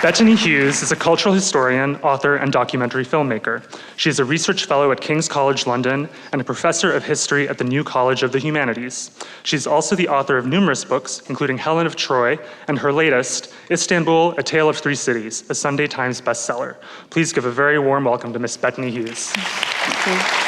Bettany Hughes is a cultural historian, author, and documentary filmmaker. She is a research fellow at King's College London and a professor of history at the New College of the Humanities. She's also the author of numerous books, including Helen of Troy and her latest, Istanbul, A Tale of Three Cities, a Sunday Times bestseller. Please give a very warm welcome to Miss Bettany Hughes. Thank you.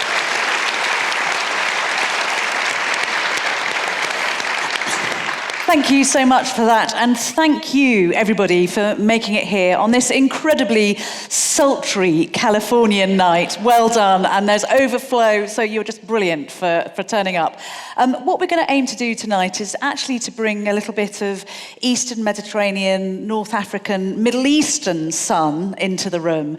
Thank you so much for that, and thank you, everybody, for making it here on this incredibly sultry Californian night. Well done, and there's overflow, so you're just brilliant for turning up. What we're going to aim to do tonight is actually to bring a little bit of Eastern Mediterranean, North African, Middle Eastern sun into the room,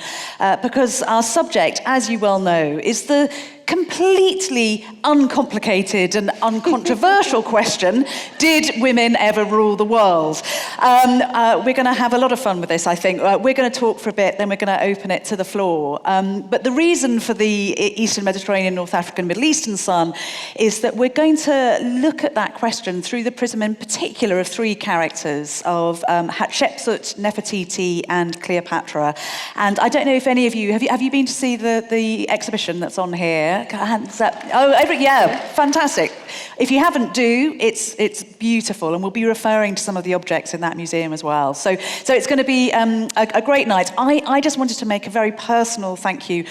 because our subject, as you well know, is the completely uncomplicated and uncontroversial question, did women ever rule the world? We're going to have a lot of fun with this, I think. We're going to talk for a bit, then we're going to open it to the floor. But the reason for the Eastern Mediterranean, North African, Middle Eastern sun is that we're going to look at that question through the prism in particular of three characters, of Hatshepsut, Nefertiti, and Cleopatra. And I don't know if any of you, have you been to see the exhibition that's on here? Hands up. Oh, yeah, fantastic. If you haven't, it's beautiful, and we'll be referring to some of the objects in that museum as well. So it's going to be a great night. I just wanted to make a very personal thank you,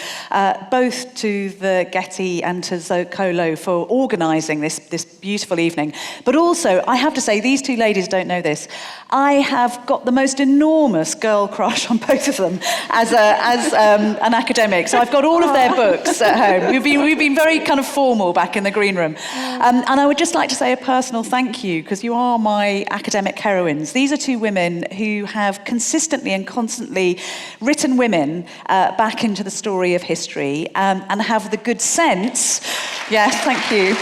both to the Getty and to Zocolo for organising this beautiful evening. But also, I have to say, these two ladies don't know this. I have got the most enormous girl crush on both of them as an academic. So I've got all of their books at home. We've been very kind of formal back in the green room. And I would just like to say a personal thank you, because you are my academic heroines. These are two women who have consistently and constantly written women back into the story of history, and have the good sense, yes, thank you,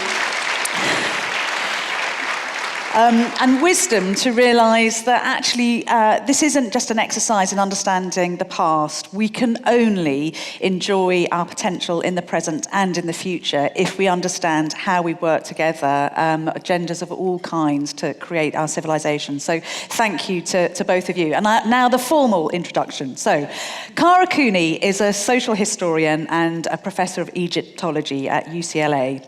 and wisdom to realise that actually this isn't just an exercise in understanding the past. We can only enjoy our potential in the present and in the future if we understand how we work together, genders of all kinds, to create our civilization. So thank you to both of you. And now the formal introduction. So Kara Cooney is a social historian and a professor of Egyptology at UCLA.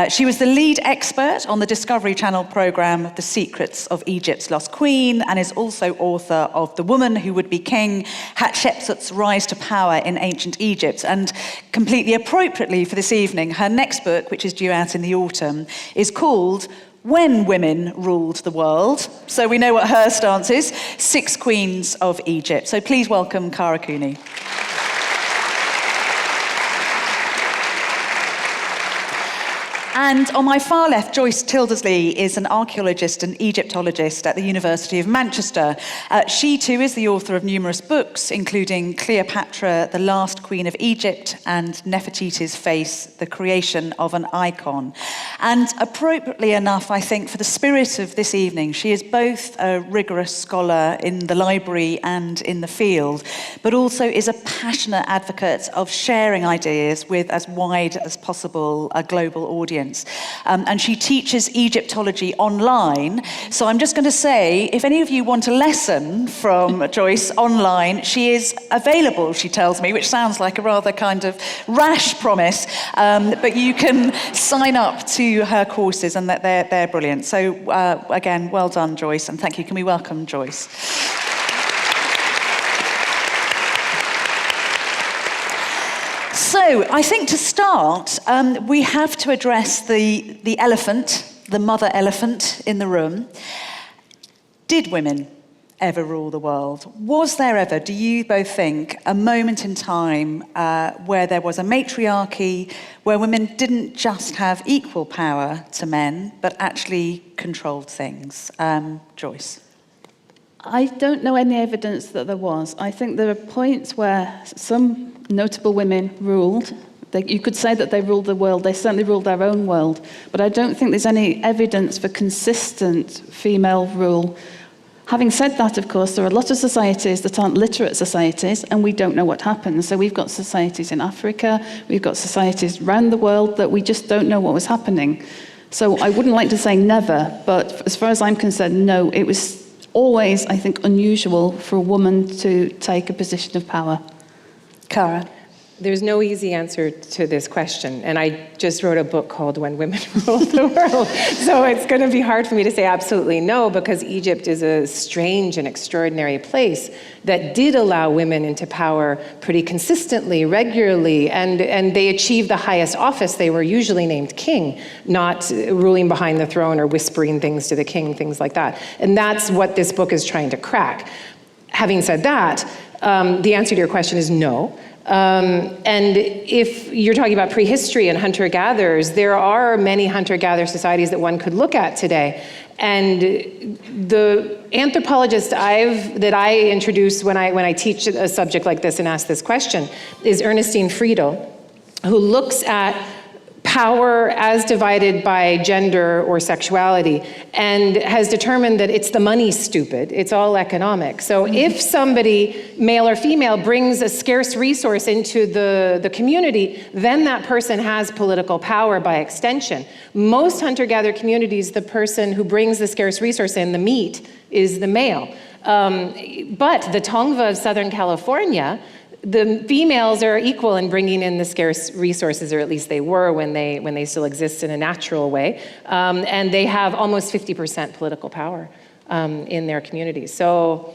She was the lead expert on the Discovery Channel programme The Secrets of Egypt's Lost Queen, and is also author of The Woman Who Would Be King, Hatshepsut's Rise to Power in Ancient Egypt. And completely appropriately for this evening, her next book, which is due out in the autumn, is called When Women Ruled the World. So we know what her stance is, Six Queens of Egypt. So please welcome Kara Cooney. And on my far left, Joyce Tyldesley is an archaeologist and Egyptologist at the University of Manchester. She too is the author of numerous books, including Cleopatra, the Last Queen of Egypt, and Nefertiti's Face, the Creation of an Icon. And appropriately enough, I think, for the spirit of this evening, she is both a rigorous scholar in the library and in the field, but also is a passionate advocate of sharing ideas with as wide as possible a global audience. And she teaches Egyptology online. So I'm just going to say, if any of you want a lesson from Joyce online, she is available, she tells me, which sounds like a rather kind of rash promise. But you can sign up to her courses, and they're brilliant. So again, well done, Joyce, and thank you. Can we welcome Joyce? So I think to start, we have to address the elephant, the mother elephant in the room. Did women ever rule the world? Was there ever, do you both think, a moment in time where there was a matriarchy, where women didn't just have equal power to men, but actually controlled things? Joyce? I don't know any evidence that there was. I think there are points where some notable women ruled. You could say that they ruled the world. They certainly ruled their own world. But I don't think there's any evidence for consistent female rule. Having said that, of course, there are a lot of societies that aren't literate societies, and we don't know what happens. So we've got societies in Africa, we've got societies around the world that we just don't know what was happening. So I wouldn't like to say never, but as far as I'm concerned, no, it was always, I think, unusual for a woman to take a position of power. Kara? There's no easy answer to this question, and I just wrote a book called When Women Rule the World, so it's going to be hard for me to say absolutely no, because Egypt is a strange and extraordinary place that did allow women into power pretty consistently, regularly, and they achieved the highest office. They were usually named king, not ruling behind the throne or whispering things to the king, things like that. And that's what this book is trying to crack. Having said that, the answer to your question is no. And if you're talking about prehistory and hunter-gatherers, there are many hunter-gatherer societies that one could look at today. And the anthropologist that I introduce when I teach a subject like this and ask this question is Ernestine Friedel, who looks at power as divided by gender or sexuality, and has determined that it's the money stupid, it's all economic. So if somebody, male or female, brings a scarce resource into the community, then that person has political power by extension. Most hunter-gatherer communities, the person who brings the scarce resource in, the meat, is the male. But the Tongva of Southern California, the females are equal in bringing in the scarce resources, or at least they were when they still exist in a natural way. And they have almost 50% political power in their communities. So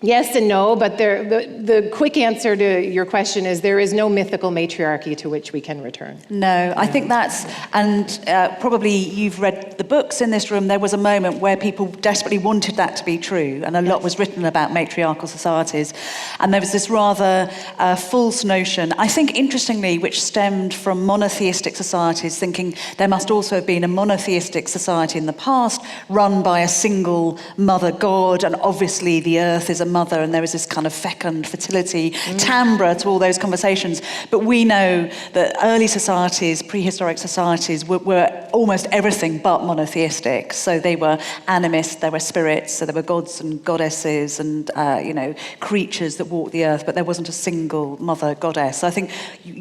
yes and no, but the quick answer to your question is there is no mythical matriarchy to which we can return. No, I think that's, and probably you've read the books in this room, there was a moment where people desperately wanted that to be true, and a lot was written about matriarchal societies, and there was this rather false notion, I think interestingly, which stemmed from monotheistic societies, thinking there must also have been a monotheistic society in the past, run by a single mother god, and obviously the earth is a mother, and there is this kind of fecund fertility timbre to all those conversations. But we know that early societies, prehistoric societies, were almost everything but monotheistic. So they were animists, there were spirits, so there were gods and goddesses and creatures that walked the earth, but there wasn't a single mother goddess. So I think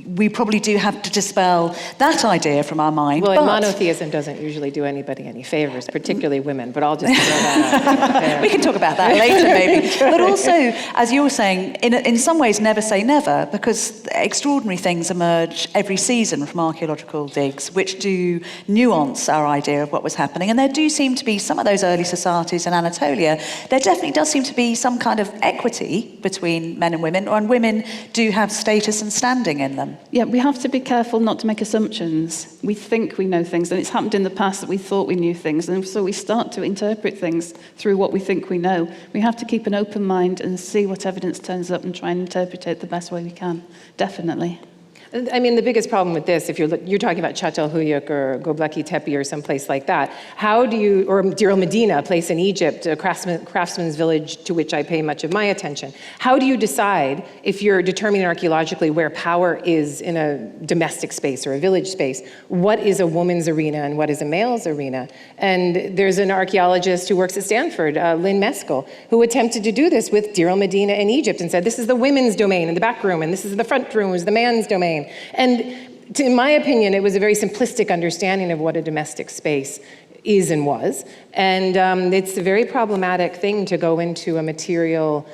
we probably do have to dispel that idea from our mind. Well, and monotheism doesn't usually do anybody any favors, particularly women, but I'll just throw that out there. We can talk about that later, maybe. But also, as you're saying, in some ways, never say never, because extraordinary things emerge every season from archaeological digs, which do nuance our idea of what was happening. And there do seem to be some of those early societies in Anatolia, there definitely does seem to be some kind of equity between men and women do have status and standing in them. Yeah, we have to be careful not to make assumptions. We think we know things, and it's happened in the past that we thought we knew things, and so we start to interpret things through what we think we know. We have to keep an open mind and see what evidence turns up and try and interpret it the best way we can, definitely. I mean, the biggest problem with this, if you're talking about Çatalhöyük or Göbekli Tepe or someplace like that, how do you, or Deir el-Medina, a place in Egypt, a craftsman's village to which I pay much of my attention, how do you decide, if you're determining archaeologically where power is in a domestic space or a village space, what is a woman's arena and what is a male's arena? And there's an archaeologist who works at Stanford, Lynn Meskel, who attempted to do this with Deir el-Medina in Egypt and said, this is the women's domain in the back room, and this is the front room, is the man's domain. And in my opinion, it was a very simplistic understanding of what a domestic space is and was. And it's a very problematic thing to go into a material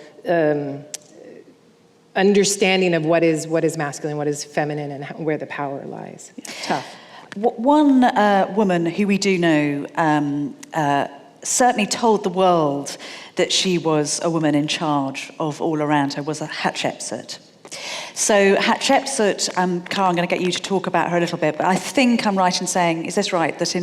understanding of what is masculine, what is feminine, and where the power lies. Yeah, tough. One woman who we do know certainly told the world that she was a woman in charge of all around her was Hatshepsut. So Hatshepsut, Kara, I'm going to get you to talk about her a little bit, but I think I'm right in saying, is this right, that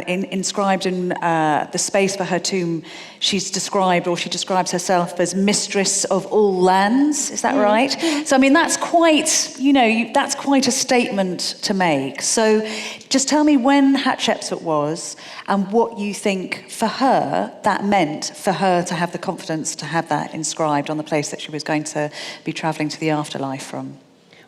inscribed in the space for her tomb, she describes herself as mistress of all lands, is that right? So, I mean, that's quite a statement to make. So just tell me when Hatshepsut was and what you think for her that meant for her to have the confidence to have that inscribed on the place that she was going to be travelling to the afterlife from.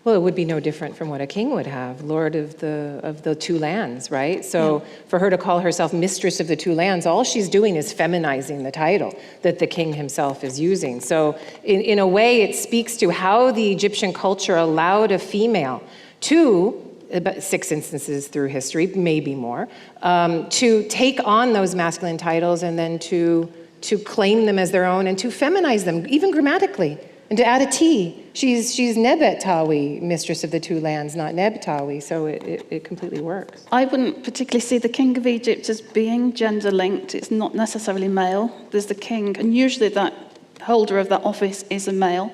Well, it would be no different from what a king would have, lord of the two lands, right? So for her to call herself mistress of the two lands, all she's doing is feminizing the title that the king himself is using. So in a way, it speaks to how the Egyptian culture allowed a female to, about 6 instances through history, maybe more, to take on those masculine titles and then to to claim them as their own and to feminize them, even grammatically, and to add a T. She's Nebet-Tawi, mistress of the two lands, not Neb-Tawi, so it completely works. I wouldn't particularly see the king of Egypt as being gender-linked. It's not necessarily male. There's the king, and usually that holder of that office is a male,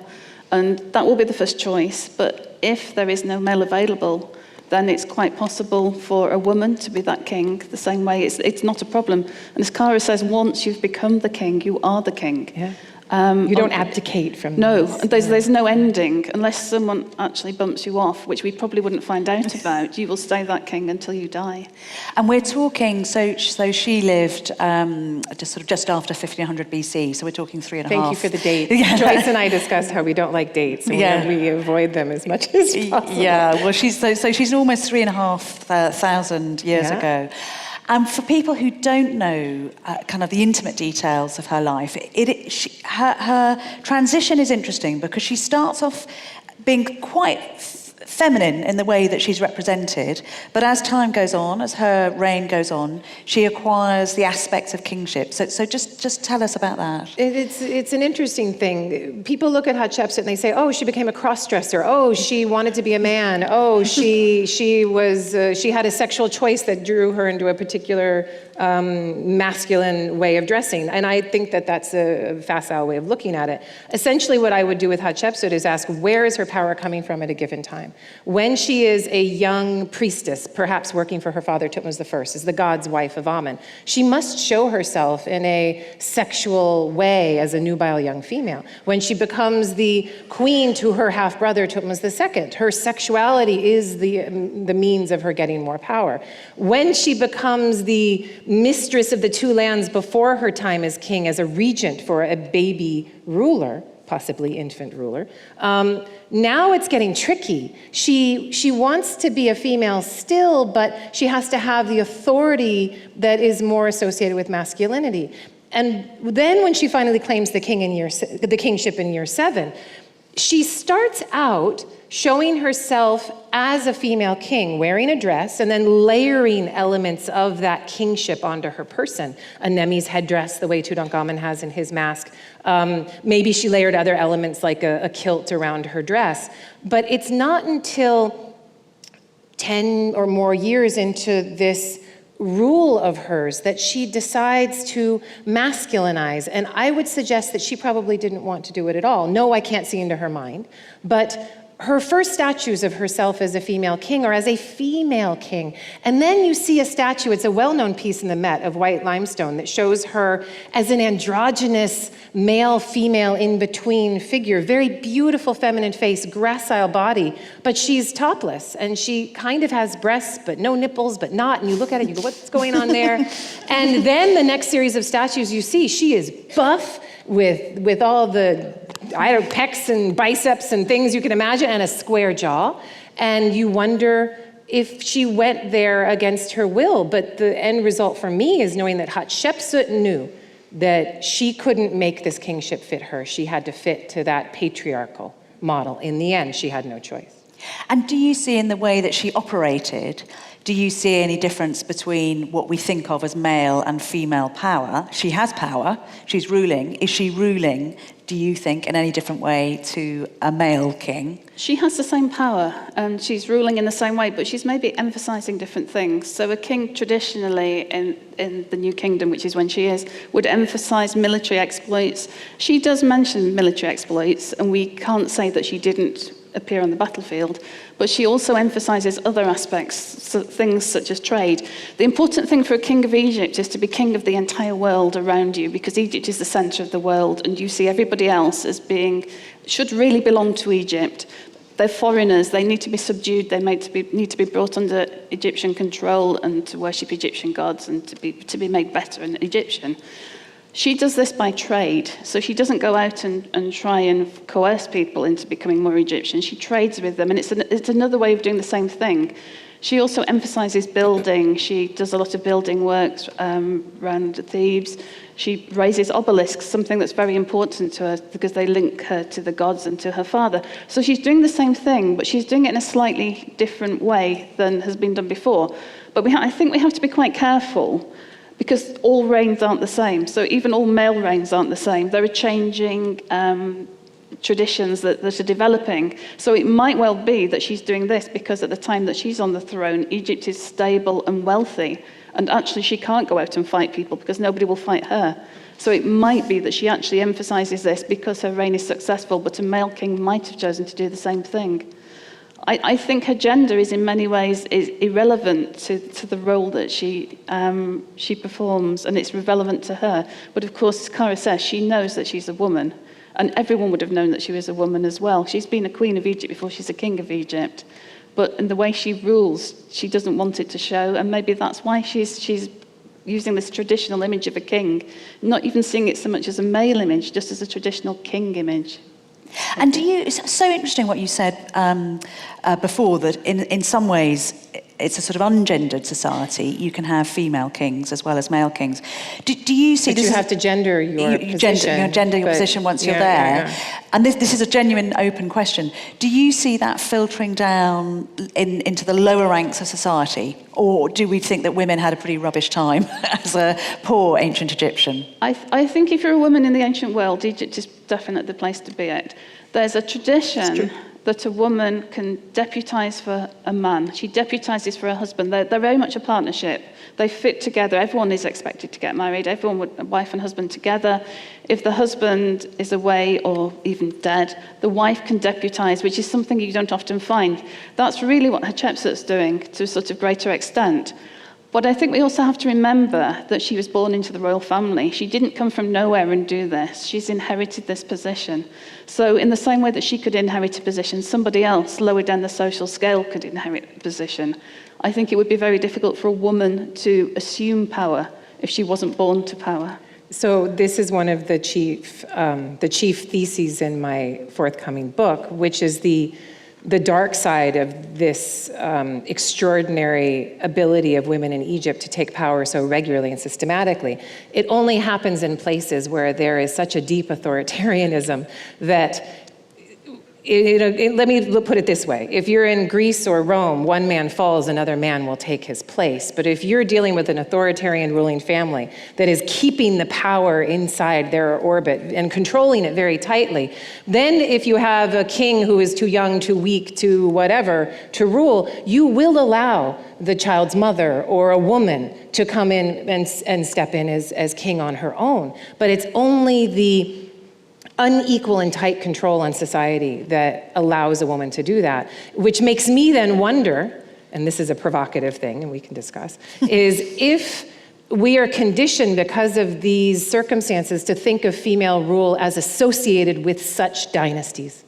and that will be the first choice. But if there is no male available, then it's quite possible for a woman to be that king the same way. It's not a problem. And as Kara says, once you've become the king, you are the king. Yeah. You don't abdicate from No, this. there's no ending. Unless someone actually bumps you off, which we probably wouldn't find out about, you will stay that king until you die. And we're talking, so she lived just after 1500 BC, so we're talking 3.5. Thank you for the date. Yeah. Joyce and I discussed how we don't like dates, and we avoid them as much as possible. Yeah, well, she's almost 3,500 years ago. And for people who don't know kind of the intimate details of her life, her transition is interesting because she starts off being quite feminine in the way that she's represented, but as time goes on, as her reign goes on, she acquires the aspects of kingship. So just tell us about that. It's an interesting thing. People look at Hatshepsut and they say, oh, she became a cross-dresser. Oh, she wanted to be a man. Oh, she had a sexual choice that drew her into a particular masculine way of dressing. And I think that that's a facile way of looking at it. Essentially, what I would do with Hatshepsut is ask, where is her power coming from at a given time? When she is a young priestess, perhaps working for her father Thutmose I, as the god's wife of Amun, she must show herself in a sexual way as a nubile young female. When she becomes the queen to her half-brother Thutmose II, her sexuality is the means of her getting more power. When she becomes the mistress of the two lands before her time as king, as a regent for a baby ruler, possibly infant ruler. Now it's getting tricky. She wants to be a female still, but she has to have the authority that is more associated with masculinity. And then when she finally claims the kingship in year 7, she starts out showing herself as a female king, wearing a dress, and then layering elements of that kingship onto her person. Anemi's headdress, the way Tutankhamun has in his mask. Maybe she layered other elements like a kilt around her dress. But it's not until 10 or more years into this rule of hers that she decides to masculinize. And I would suggest that she probably didn't want to do it at all. No, I can't see into her mind. But her first statues of herself as a female king are as a female king. And then you see a statue, it's a well-known piece in the Met of white limestone that shows her as an androgynous male-female in-between figure. Very beautiful feminine face, gracile body, but she's topless and she kind of has breasts, but no nipples, but not. And you look at it, you go, what's going on there? And then the next series of statues you see, she is buff with all the pecs and biceps and things you can imagine, and a square jaw. And you wonder if she went there against her will. But the end result for me is knowing that Hatshepsut knew that she couldn't make this kingship fit her. She had to fit to that patriarchal model. In the end, she had no choice. And do you see in the way that she operated, do you see any difference between what we think of as male and female power? She has power, she's ruling. Is she ruling, do you think, in any different way to a male king? She has the same power and she's ruling in the same way, but she's maybe emphasizing different things. So a king traditionally in the New Kingdom, which is when she is, would emphasize military exploits. She does mention military exploits, and we can't say that she didn't appear on the battlefield, but she also emphasizes other aspects, so things such as trade. The important thing for a king of Egypt is to be king of the entire world around you, because Egypt is the center of the world, and you see everybody else as should really belong to Egypt. They're foreigners, they need to be subdued, they need to be brought under Egyptian control and to worship Egyptian gods and to be made better in Egyptian. She does this by trade, so she doesn't go out and try and coerce people into becoming more Egyptian. She trades with them, and it's another way of doing the same thing. She also emphasizes building. She does a lot of building works around Thebes. She raises obelisks, something that's very important to her because they link her to the gods and to her father. So she's doing the same thing, but she's doing it in a slightly different way than has been done before. But I think we have to be quite careful, because all reigns aren't the same. So even all male reigns aren't the same. There are changing traditions that are developing. So it might well be that she's doing this because at the time that she's on the throne, Egypt is stable and wealthy. And actually she can't go out and fight people because nobody will fight her. So it might be that she actually emphasizes this because her reign is successful, but a male king might have chosen to do the same thing. I think her gender is in many ways irrelevant to the role that she performs, and it's relevant to her. But of course, as Kara says, she knows that she's a woman, and everyone would have known that she was a woman as well. She's been a queen of Egypt before she's a king of Egypt. But in the way she rules, she doesn't want it to show, and maybe that's why she's using this traditional image of a king, not even seeing it so much as a male image, just as a traditional king image. And it's so interesting what you said before, that in some ways it's a sort of ungendered society. You can have female kings as well as male kings. Do you see but this? You have to gender your position. Gender your position once you're there. Yeah. And this is a genuine open question. Do you see that filtering down into the lower ranks of society? Or do we think that women had a pretty rubbish time as a poor ancient Egyptian? I think if you're a woman in the ancient world, Egypt is definitely the place to be at. There's a tradition that a woman can deputise for a man. She deputises for her husband. They're very much a partnership. They fit together. Everyone is expected to get married. Everyone would, wife and husband together. If the husband is away or even dead, the wife can deputise, which is something you don't often find. That's really what Hatshepsut's doing to a sort of greater extent. But I think we also have to remember that she was born into the royal family. She didn't come from nowhere and do this. She's inherited this position. So in the same way that she could inherit a position, somebody else lower down the social scale could inherit a position. I think it would be very difficult for a woman to assume power if she wasn't born to power. So this is one of the chief theses in my forthcoming book, which is the dark side of this extraordinary ability of women in Egypt to take power so regularly and systematically. It only happens in places where there is such a deep authoritarianism that, let me put it this way. If you're in Greece or Rome, one man falls, another man will take his place. But if you're dealing with an authoritarian ruling family that is keeping the power inside their orbit and controlling it very tightly, then if you have a king who is too young, too weak, too whatever to rule, you will allow the child's mother or a woman to come in and step in as king on her own. But it's only the unequal and tight control on society that allows a woman to do that, which makes me then wonder, and this is a provocative thing and we can discuss, is if we are conditioned because of these circumstances to think of female rule as associated with such dynasties.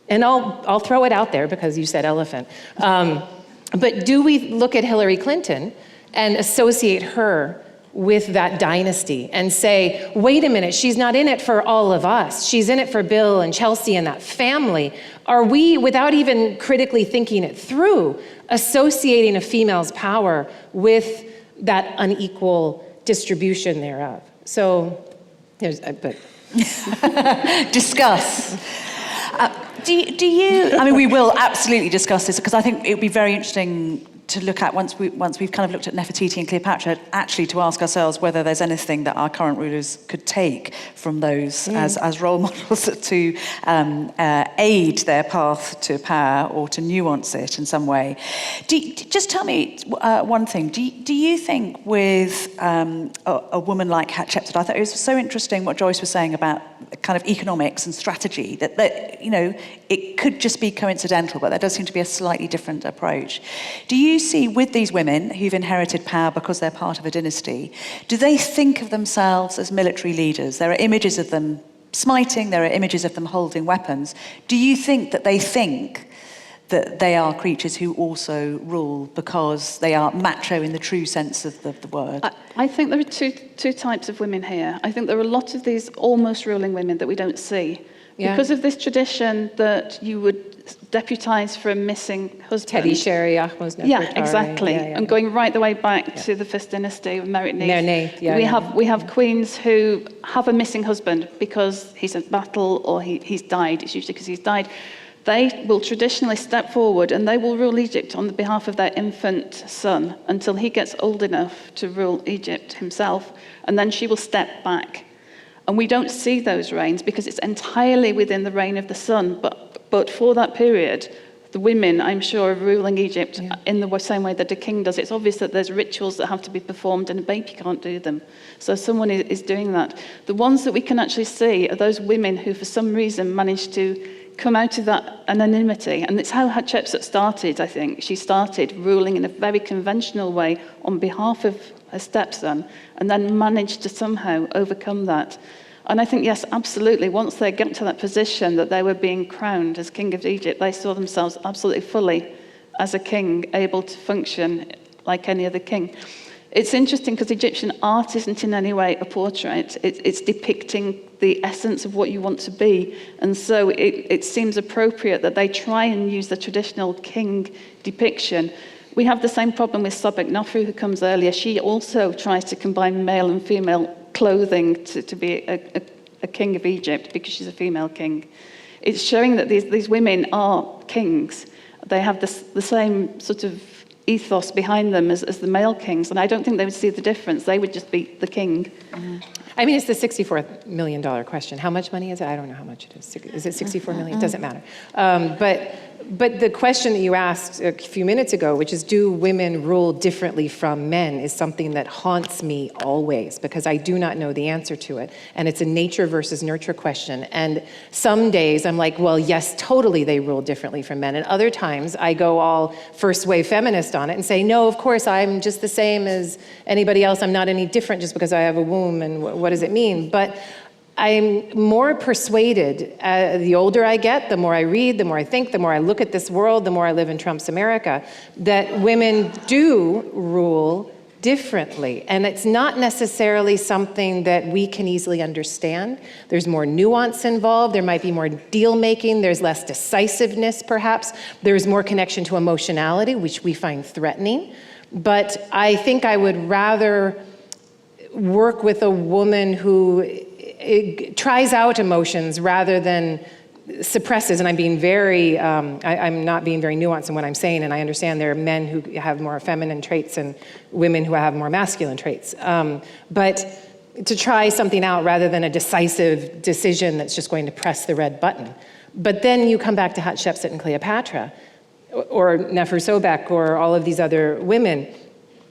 And I'll throw it out there because you said elephant. But do we look at Hillary Clinton and associate her with that dynasty and say, wait a minute, she's not in it for all of us. She's in it for Bill and Chelsea and that family. Are we, without even critically thinking it through, associating a female's power with that unequal distribution thereof? So, but discuss. Do you, I mean, we will absolutely discuss this because I think it would be very interesting to look at once we've kind of looked at Nefertiti and Cleopatra, actually to ask ourselves whether there's anything that our current rulers could take from those as role models to aid their path to power or to nuance it in some way. Just tell me one thing. Do you think with a woman like Hatshepsut, I thought it was so interesting what Joyce was saying about kind of economics and strategy, that you know, it could just be coincidental, but there does seem to be a slightly different approach. Do you see with these women who've inherited power because they're part of a dynasty, do they think of themselves as military leaders? There are images of them smiting, there are images of them holding weapons. Do you think that they think that they are creatures who also rule because they are macho in the true sense of the word? I think there are two types of women here. I think there are a lot of these almost ruling women that we don't see. Yeah. Because of this tradition that you would deputise for a missing husband. Teddy Sherry, Ahmose Nefertari. Yeah, exactly. Yeah. And going right the way back to the First Dynasty of Meritneith. We have queens who have a missing husband because he's in battle or he's died. It's usually because he's died. they will traditionally step forward and they will rule Egypt on the behalf of their infant son until he gets old enough to rule Egypt himself, and then she will step back. And we don't see those reigns because it's entirely within the reign of the son. But for that period, the women, I'm sure, are ruling Egypt in the same way that a king does. It's obvious that there's rituals that have to be performed and a baby can't do them. So someone is doing that. The ones that we can actually see are those women who, for some reason, managed to come out of that anonymity. And it's how Hatshepsut started, I think. She started ruling in a very conventional way on behalf of her stepson and then managed to somehow overcome that. And I think, yes, absolutely, once they get to that position that they were being crowned as king of Egypt, they saw themselves absolutely fully as a king, able to function like any other king. It's interesting because Egyptian art isn't in any way a portrait. It's depicting the essence of what you want to be. And so it seems appropriate that they try and use the traditional king depiction. We have the same problem with Sobek Nofru, who comes earlier. She also tries to combine male and female clothing to be a king of Egypt because she's a female king. It's showing that these women are kings. They have the same sort of ethos behind them as the male kings, and I don't think they would see the difference. They would just be the king. I mean, it's the $64 million question. How much money is it? I don't know how much it is. Is it 64 million? It doesn't matter. But the question that you asked a few minutes ago, which is, do women rule differently from men, is something that haunts me always, because I do not know the answer to it. And it's a nature versus nurture question. And some days I'm like, well, yes, totally they rule differently from men. And other times I go all first wave feminist on it and say, no, of course, I'm just the same as anybody else. I'm not any different just because I have a womb, and what does it mean? But I'm more persuaded, the older I get, the more I read, the more I think, the more I look at this world, the more I live in Trump's America, that women do rule differently. And it's not necessarily something that we can easily understand. There's more nuance involved. There might be more deal making. There's less decisiveness, perhaps. There's more connection to emotionality, which we find threatening. But I think I would rather work with a woman who tries out emotions rather than suppresses. And I'm being very, I'm not being very nuanced in what I'm saying, and I understand there are men who have more feminine traits and women who have more masculine traits. But to try something out rather than a decisive decision that's just going to press the red button. But then you come back to Hatshepsut and Cleopatra, or Nefer Sobek, or all of these other women,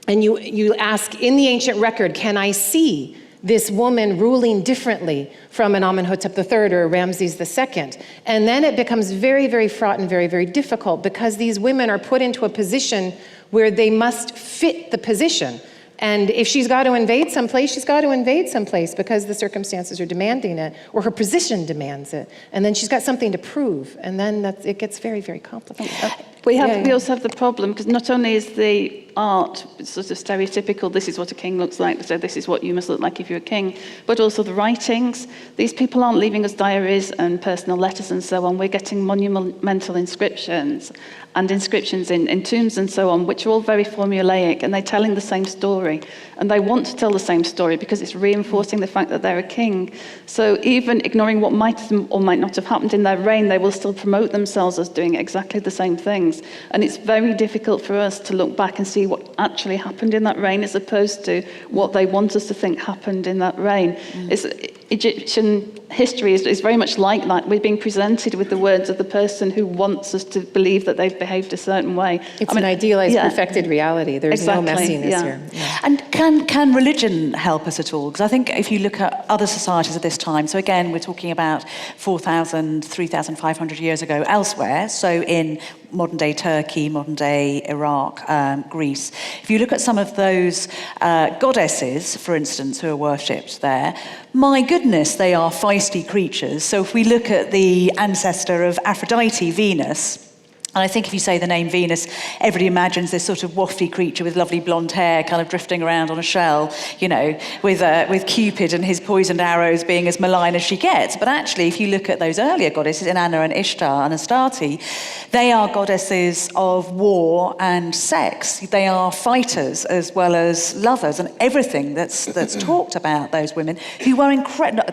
and you ask, in the ancient record, can I see this woman ruling differently from an Amenhotep III or Ramses II? And then it becomes very, very fraught and very, very difficult, because these women are put into a position where they must fit the position. And if she's got to invade someplace, she's got to invade someplace because the circumstances are demanding it, or her position demands it. And then she's got something to prove. And then it gets very, very complicated. We also have the problem, because not only is the art sort of stereotypical, this is what a king looks like, so this is what you must look like if you're a king, but also the writings. These people aren't leaving us diaries and personal letters and so on. We're getting monumental inscriptions and inscriptions in tombs and so on, which are all very formulaic, and they're telling the same story. And they want to tell the same story because it's reinforcing the fact that they're a king. So even ignoring what might or might not have happened in their reign, they will still promote themselves as doing exactly the same things. And it's very difficult for us to look back and see what actually happened in that reign as opposed to what they want us to think happened in that reign. Egyptian history is very much like that. We're being presented with the words of the person who wants us to believe that they've behaved a certain way. It's an idealized, perfected reality. There's no messiness here. Yeah. And can religion help us at all? Because I think if you look at other societies at this time, so again, we're talking about 4,000, 3,500 years ago elsewhere, so in modern-day Turkey, modern-day Iraq, Greece. If you look at some of those goddesses, for instance, who are worshipped there, my goodness, they are feisty creatures. So if we look at the ancestor of Aphrodite, Venus, And I think if you say the name Venus, everybody imagines this sort of wafty creature with lovely blonde hair kind of drifting around on a shell, you know, with Cupid and his poisoned arrows being as malign as she gets. But actually, if you look at those earlier goddesses, Inanna and Ishtar and Astarte, they are goddesses of war and sex. They are fighters as well as lovers, and everything that's talked about those women who were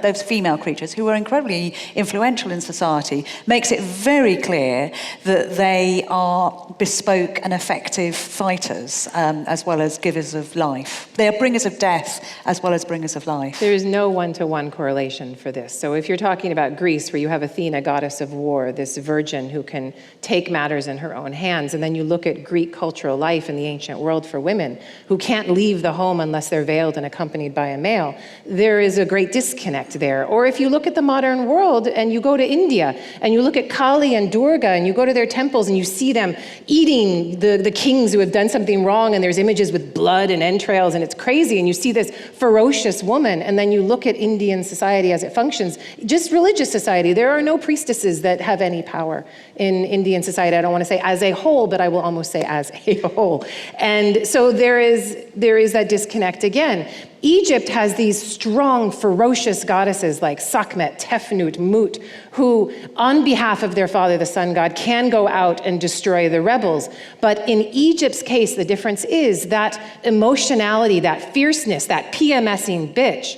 those female creatures who were incredibly influential in society makes it very clear that they are bespoke and effective fighters, as well as givers of life. They are bringers of death as well as bringers of life. There is no one-to-one correlation for this. So if you're talking about Greece, where you have Athena, goddess of war, this virgin who can take matters in her own hands, and then you look at Greek cultural life in the ancient world for women who can't leave the home unless they're veiled and accompanied by a male, there is a great disconnect there. Or if you look at the modern world and you go to India and you look at Kali and Durga and you go to their temples and you see them eating the kings who have done something wrong, and there's images with blood and entrails, and it's crazy, and you see this ferocious woman, and then you look at Indian society as it functions, just religious society. There are no priestesses that have any power in Indian society. I don't want to say as a whole, but I will almost say as a whole. And so there is that disconnect again. Egypt has these strong, ferocious goddesses like Sekhmet, Tefnut, Mut, who, on behalf of their father, the sun god, can go out and destroy the rebels. But in Egypt's case, the difference is that emotionality, that fierceness, that PMSing bitch,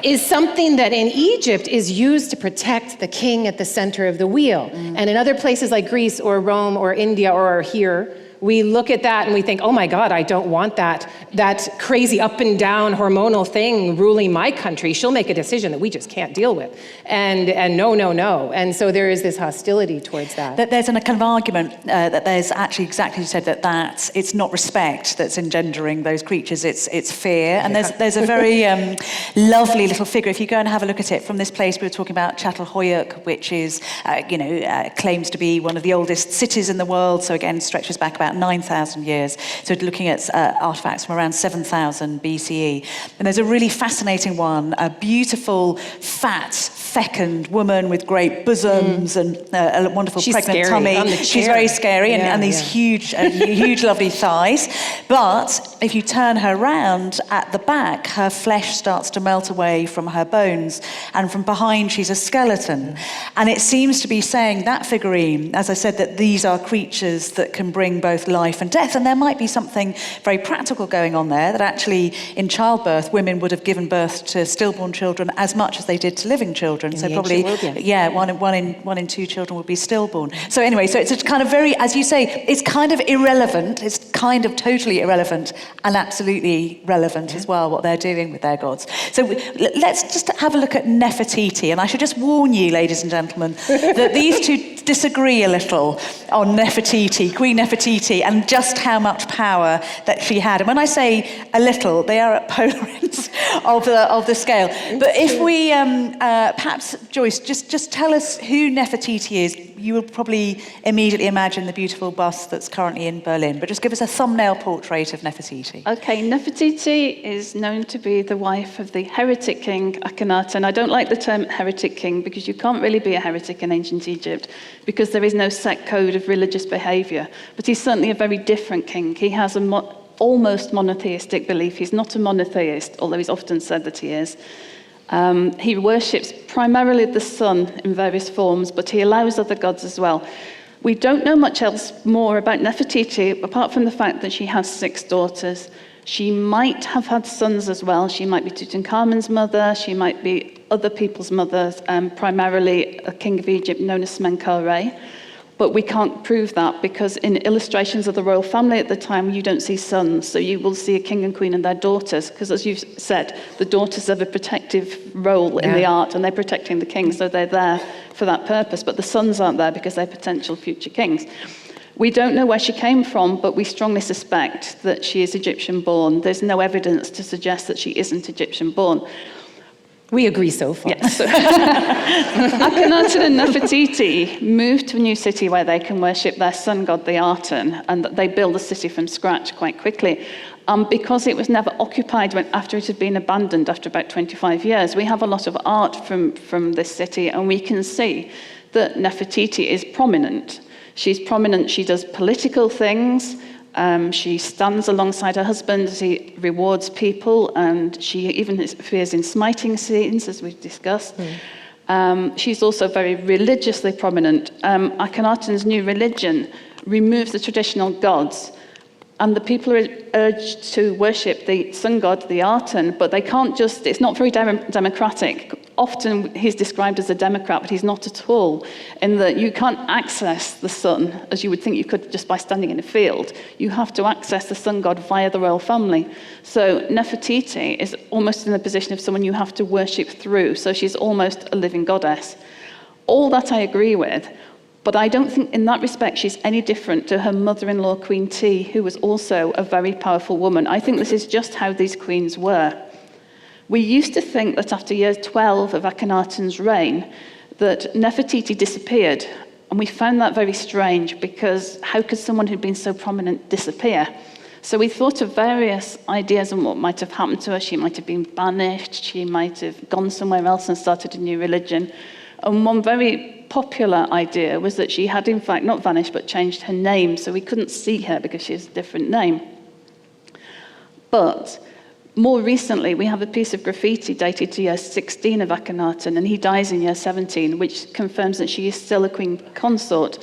is something that in Egypt is used to protect the king at the center of the wheel. And in other places like Greece or Rome or India or here, we look at that and we think, oh my God, I don't want that crazy up and down hormonal thing ruling my country. She'll make a decision that we just can't deal with. And no. And so there is this hostility towards that. There's a kind of argument that there's actually exactly as you said, that it's not respect that's engendering those creatures, it's fear. And there's a very lovely little figure. If you go and have a look at it from this place we were talking about, Çatalhöyük, which is, claims to be one of the oldest cities in the world. So again, stretches back about 9,000 years. So looking at artifacts from around 7,000 BCE. And there's a really fascinating one, a beautiful, fat, fecund woman with great bosoms and a wonderful pregnant tummy. She's very scary and these huge, lovely thighs. But if you turn her around at the back, her flesh starts to melt away from her bones. And from behind, she's a skeleton. And it seems to be saying, that figurine, as I said, that these are creatures that can bring both life and death. And there might be something very practical going on there, that actually in childbirth, women would have given birth to stillborn children as much as they did to living children. So probably, one in two children would be stillborn. So anyway, so it's a kind of very, as you say, it's kind of irrelevant. It's kind of totally irrelevant and absolutely relevant as well, what they're doing with their gods. So let's just have a look at Nefertiti. And I should just warn you, ladies and gentlemen, that these two disagree a little on Nefertiti, Queen Nefertiti, and just how much power that she had. And when I say a little, they are at polar ends of the scale. But if we, perhaps, Joyce, just tell us who Nefertiti is. You will probably immediately imagine the beautiful bust that's currently in Berlin, but just give us a thumbnail portrait of Nefertiti. Okay, Nefertiti is known to be the wife of the heretic king Akhenaten. I don't like the term heretic king because you can't really be a heretic in ancient Egypt because there is no set code of religious behavior. But he's certainly a very different king. He has almost monotheistic belief. He's not a monotheist, although he's often said that he is. He worships primarily the sun in various forms, but he allows other gods as well. We don't know much else more about Nefertiti, apart from the fact that she has 6 daughters. She might have had sons as well. She might be Tutankhamun's mother. She might be other people's mothers, primarily a king of Egypt known as Smenkhare. But we can't prove that because in illustrations of the royal family at the time, you don't see sons. So you will see a king and queen and their daughters, because as you've said, the daughters have a protective role in the art and they're protecting the king, so they're there for that purpose. But the sons aren't there because they're potential future kings. We don't know where she came from, but we strongly suspect that she is Egyptian-born. There's no evidence to suggest that she isn't Egyptian-born. We agree so far. Yes. Akhenaten and Nefertiti moved to a new city where they can worship their sun god, the Aten, and they build the city from scratch quite quickly. Because it was never occupied after it had been abandoned after about 25 years, we have a lot of art from this city, and we can see that Nefertiti is prominent. She's prominent, she does political things, she stands alongside her husband as he rewards people, and she even appears in smiting scenes, as we've discussed. She's also very religiously prominent. Akhenaten's new religion removes the traditional gods, and the people are urged to worship the sun god, the Aten, but they can't just, it's not very democratic. Often he's described as a democrat, but he's not at all, in that you can't access the sun as you would think you could just by standing in a field. You have to access the sun god via the royal family. So Nefertiti is almost in the position of someone you have to worship through, so she's almost a living goddess. All that I agree with, but I don't think in that respect she's any different to her mother-in-law, Queen T, who was also a very powerful woman. I think this is just how these queens were. We used to think that after year 12 of Akhenaten's reign, that Nefertiti disappeared. And we found that very strange, because how could someone who'd been so prominent disappear? So we thought of various ideas on what might have happened to her. She might have been banished. She might have gone somewhere else and started a new religion. And one very popular idea was that she had in fact not vanished, but changed her name. So we couldn't see her because she has a different name. But more recently, we have a piece of graffiti dated to year 16 of Akhenaten, and he dies in year 17, which confirms that she is still a queen consort.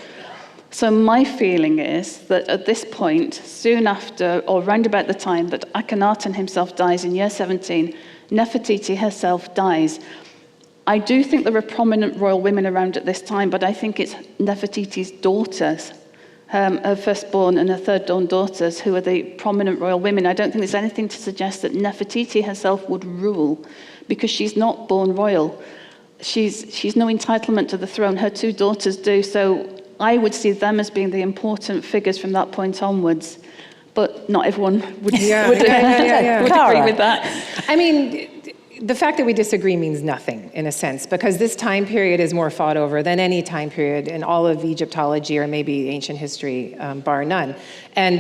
So my feeling is that at this point, soon after, or round about the time that Akhenaten himself dies in year 17, Nefertiti herself dies. I do think there were prominent royal women around at this time, but I think it's Nefertiti's daughters, her firstborn and her third-born daughters, who are the prominent royal women. I don't think there's anything to suggest that Nefertiti herself would rule, because she's not born royal. She's no entitlement to the throne. Her two daughters do, so I would see them as being the important figures from that point onwards. But not everyone would, would agree with that. I mean, the fact that we disagree means nothing, in a sense, because this time period is more fought over than any time period in all of Egyptology or maybe ancient history, bar none. And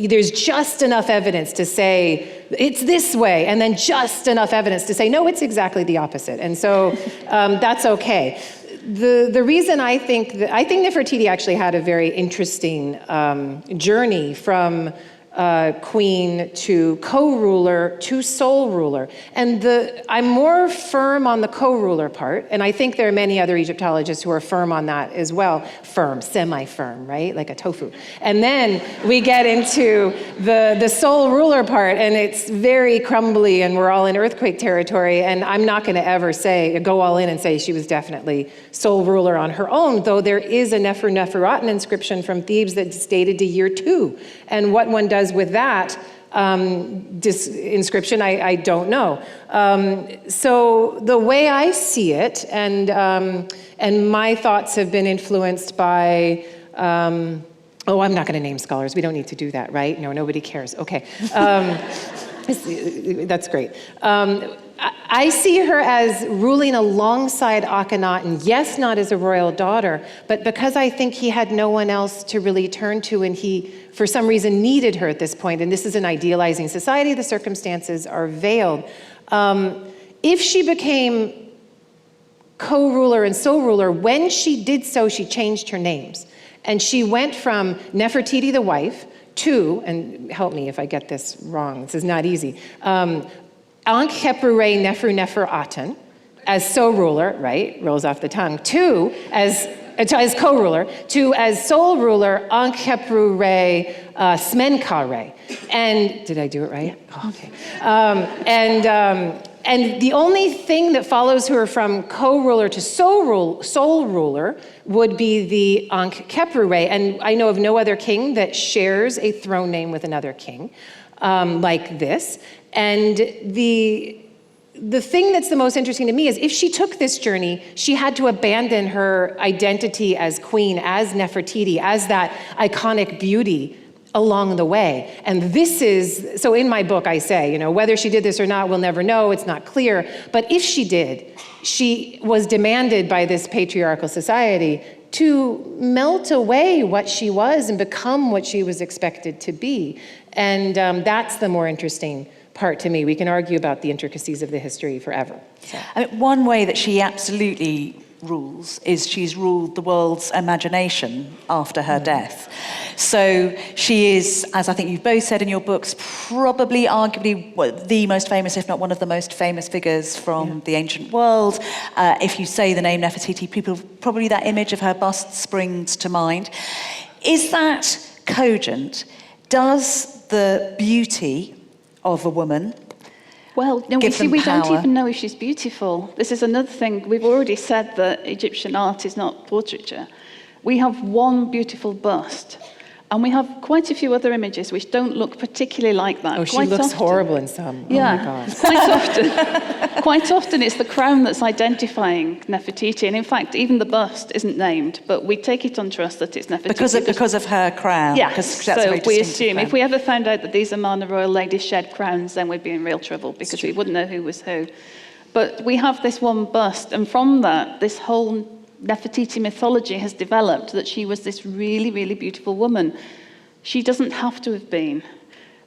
there's just enough evidence to say it's this way, and then just enough evidence to say, no, it's exactly the opposite. And so that's okay. The reason I think Nefertiti actually had a very interesting journey from queen to co-ruler to sole ruler. And I'm more firm on the co-ruler part, and I think there are many other Egyptologists who are firm on that as well. Firm, semi-firm, right? Like a tofu. And then we get into the sole ruler part, and it's very crumbly, and we're all in earthquake territory, and I'm not going to ever go all in and say she was definitely sole ruler on her own, though there is a Neferuaten inscription from Thebes that's dated to year 2. And what one does with that inscription, I don't know. So the way I see it, and my thoughts have been influenced by, I'm not going to name scholars. We don't need to do that, right? No, nobody cares. Okay. That's great. I see her as ruling alongside Akhenaten, yes, not as a royal daughter, but because I think he had no one else to really turn to, and he, for some reason, needed her at this point. And this is an idealizing society. The circumstances are veiled. If she became co-ruler and sole ruler, when she did so, she changed her names. And she went from Nefertiti the wife to, and help me if I get this wrong, this is not easy, Ankh-Khepru-Re Neferuaten as sole ruler, right, rolls off the tongue, to as co-ruler, to as sole ruler Ankh-Khepru-Re Smenkhare. And did I do it right? Oh, okay. And the only thing that follows her from co-ruler to sole ruler would be the Ankh-Khepru-Re. And I know of no other king that shares a throne name with another king like this. And the thing that's the most interesting to me is if she took this journey, she had to abandon her identity as queen, as Nefertiti, as that iconic beauty along the way. And this is, so in my book I say, whether she did this or not, we'll never know, it's not clear. But if she did, she was demanded by this patriarchal society to melt away what she was and become what she was expected to be. And that's the more interesting part to me. We can argue about the intricacies of the history forever. So. I mean, one way that she absolutely rules is she's ruled the world's imagination after her death. So she is, as I think you've both said in your books, probably arguably the most famous, if not one of the most famous figures from the ancient world. If you say the name Nefertiti, people probably that image of her bust springs to mind. Is that cogent? Does the beauty of a woman Well, no, give them we power? don't even know if she's beautiful. This is another thing. We've already said that Egyptian art is not portraiture. We have one beautiful bust, and we have quite a few other images which don't look particularly like that. Oh, she quite looks often. horrible in some. Yeah, Oh my God. quite often it's the crown that's identifying Nefertiti, and in fact, even the bust isn't named, but we take it on trust that it's Nefertiti. Because of her crown. Yeah, because that's a so very we distinctive assume crown. if we ever found out that these Amarna royal ladies shed crowns, then we'd be in real trouble because we wouldn't know who was who. But we have this one bust, and from that, this whole Nefertiti mythology has developed that she was this really, really beautiful woman. She doesn't have to have been.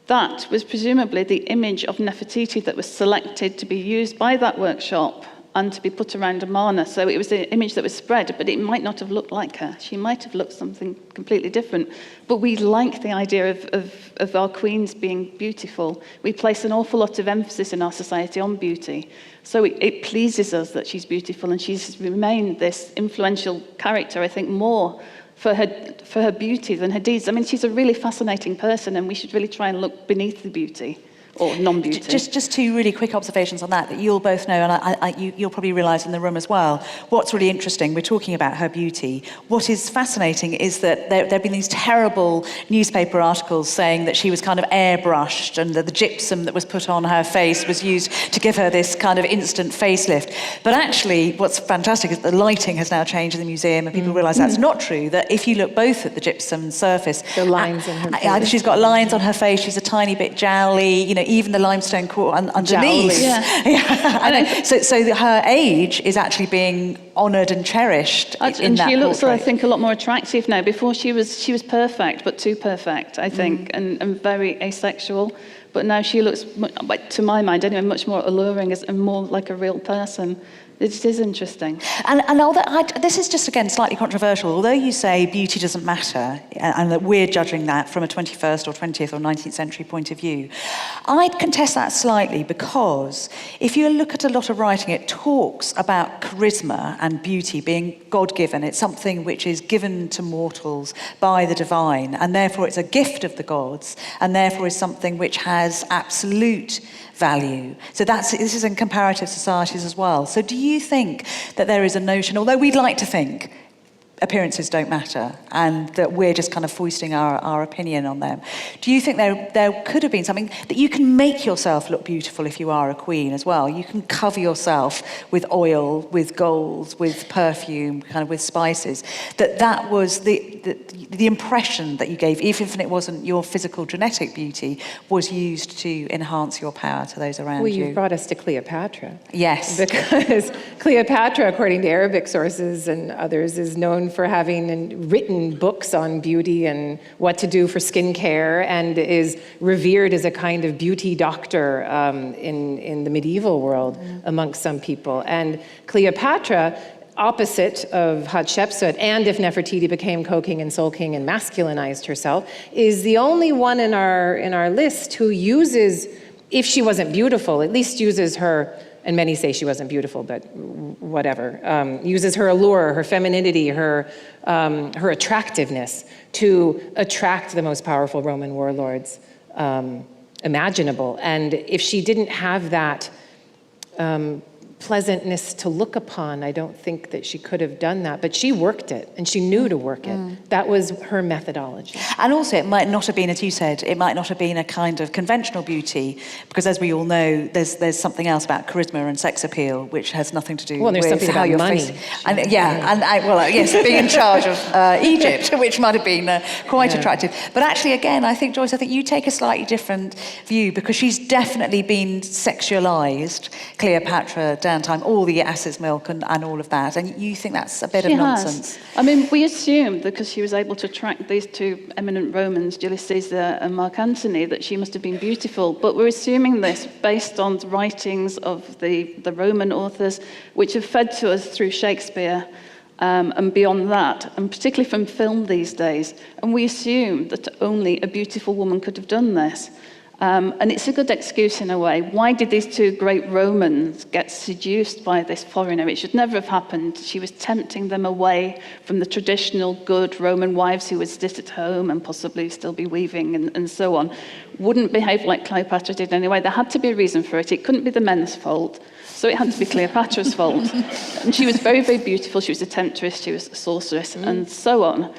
That was presumably the image of Nefertiti that was selected to be used by that workshop and to be put around Amarna. So it was the image that was spread, but it might not have looked like her. She might have looked something completely different. But we like the idea of our queens being beautiful. We place an awful lot of emphasis in our society on beauty. So it pleases us that she's beautiful, and she's remained this influential character, I think, more for her beauty than her deeds. I mean, she's a really fascinating person, and we should really try and look beneath the beauty. Or non-beauty. Just two really quick observations on that you'll both know, and you'll probably realise in the room as well. What's really interesting, we're talking about her beauty. What is fascinating is that there have been these terrible newspaper articles saying that she was kind of airbrushed and that the gypsum that was put on her face was used to give her this kind of instant facelift. But actually, what's fantastic is the lighting has now changed in the museum, and people realise that's not true, that if you look both at the gypsum surface... The lines in her face. She's got lines on her face, she's a tiny bit jowly, you know, even the limestone core underneath. Jowly. Yeah. I know. So her age is actually being honoured and cherished in that she looks, portrait. I think, a lot more attractive now. Before she was perfect, but too perfect, I think, and very asexual. But now she looks, to my mind anyway, much more alluring and more like a real person. It is interesting. And although this is just, again, slightly controversial, although you say beauty doesn't matter, and that we're judging that from a 21st or 20th or 19th century point of view, I'd contest that slightly, because if you look at a lot of writing, it talks about charisma and beauty being God-given. It's something which is given to mortals by the divine, and therefore it's a gift of the gods, and therefore is something which has absolute value. So this is in comparative societies as well. So do you think that there is a notion, although we'd like to think appearances don't matter and that we're just kind of foisting our opinion on them, do you think there could have been something that you can make yourself look beautiful if you are a queen as well? You can cover yourself with oil, with gold, with perfume, kind of with spices. That was the impression that you gave, even if it wasn't your physical genetic beauty, was used to enhance your power to those around Well, you. you've brought us to Cleopatra. Yes. Because Cleopatra, according to Arabic sources and others, is known for having written books on beauty and what to do for skincare, and is revered as a kind of beauty doctor in the medieval world amongst some people. And Cleopatra, opposite of Hatshepsut, and if Nefertiti became co-king and soul king and masculinized herself, is the only one in our list who uses, if she wasn't beautiful, at least uses her, and many say she wasn't beautiful, but whatever, uses her allure, her femininity, her attractiveness to attract the most powerful Roman warlords imaginable. And if she didn't have that pleasantness to look upon, I don't think that she could have done that. But she worked it, and she knew to work it. That was her methodology. And also, it might not have been, as you said, it might not have been a kind of conventional beauty, because as we all know, there's something else about charisma and sex appeal, which has nothing to do Well, there's with something how about you're money. facing. And yes, being in charge of Egypt, which might have been quite attractive. But actually, again, I think, Joyce, you take a slightly different view, because she's definitely been sexualized, Cleopatra downtime, all the ass's milk and all of that. And you think that's a bit of nonsense? I mean, we assumed, because she was able to track these two eminent Romans, Julius Caesar and Mark Antony, that she must have been beautiful. But we're assuming this based on the writings of the Roman authors, which have fed to us through Shakespeare, and beyond that, and particularly from film these days. And we assume that only a beautiful woman could have done this. And it's a good excuse in a way. Why did these two great Romans get seduced by this foreigner? It should never have happened. She was tempting them away from the traditional good Roman wives who would sit at home and possibly still be weaving and so on. Wouldn't behave like Cleopatra did anyway. There had to be a reason for it. It couldn't be the men's fault. So it had to be Cleopatra's fault. And she was very, very beautiful. She was a temptress, she was a sorceress, and so on.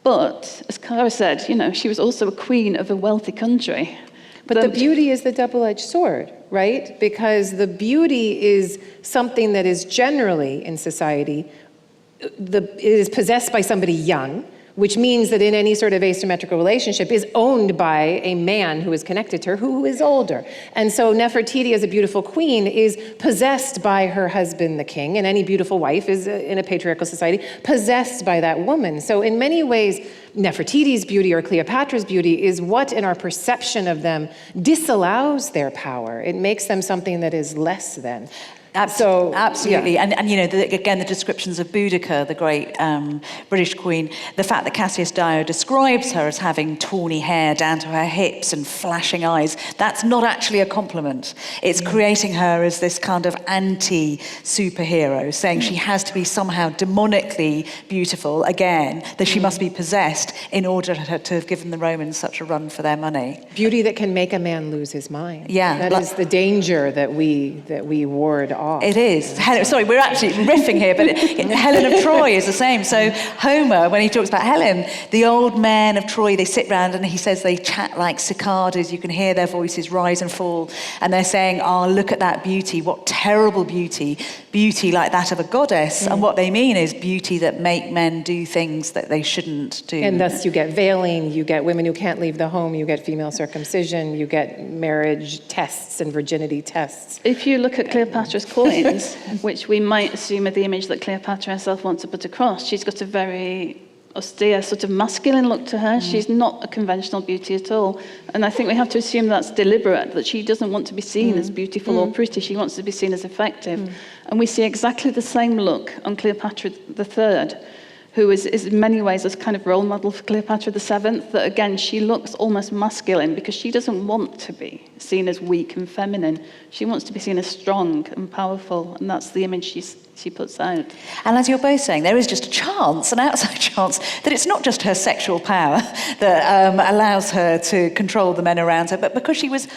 But, as Kara said, she was also a queen of a wealthy country. But the beauty is the double-edged sword, right? Because the beauty is something that is generally in society, is possessed by somebody young, which means that in any sort of asymmetrical relationship is owned by a man who is connected to her, who is older. And so Nefertiti, as a beautiful queen, is possessed by her husband, the king, and any beautiful wife is, in a patriarchal society, possessed by that woman. So in many ways, Nefertiti's beauty or Cleopatra's beauty is what, in our perception of them, disallows their power. It makes them something that is less than. Absolutely. Yeah. And again, the descriptions of Boudica, the great British queen, the fact that Cassius Dio describes her as having tawny hair down to her hips and flashing eyes, that's not actually a compliment. It's creating her as this kind of anti-superhero, saying she has to be somehow demonically beautiful, again, that she must be possessed in order to have given the Romans such a run for their money. Beauty that can make a man lose his mind. Yeah. That is the danger that we ward off. It is. Sorry, we're actually riffing here, but Helen of Troy is the same. So Homer, when he talks about Helen, the old men of Troy, they sit round and he says they chat like cicadas. You can hear their voices rise and fall. And they're saying, oh, look at that beauty. What terrible beauty. Beauty like that of a goddess. And what they mean is beauty that make men do things that they shouldn't do. And thus you get veiling, you get women who can't leave the home, you get female circumcision, you get marriage tests and virginity tests. If you look at Cleopatra's coins, which we might assume are the image that Cleopatra herself wants to put across, she's got a very austere, sort of masculine look to her. She's not a conventional beauty at all. And I think we have to assume that's deliberate, that she doesn't want to be seen as beautiful or pretty. She wants to be seen as effective. And we see exactly the same look on Cleopatra III, who is in many ways a kind of role model for Cleopatra VII, that again, she looks almost masculine because she doesn't want to be seen as weak and feminine. She wants to be seen as strong and powerful, and that's the image she puts out. And as you're both saying, there is just a chance, an outside chance, that it's not just her sexual power that allows her to control the men around her, but because she was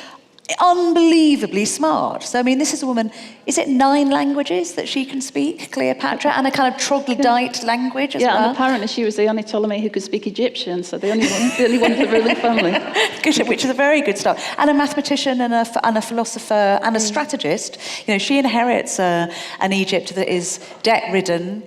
unbelievably smart. So, I mean, this is a woman, is it 9 languages that she can speak, Cleopatra, and a kind of troglodyte language as well? Yeah, and apparently she was the only Ptolemy who could speak Egyptian, so the only one of the ruling family. Which is a very good start. And a mathematician and a philosopher and a strategist. She inherits an Egypt that is debt-ridden.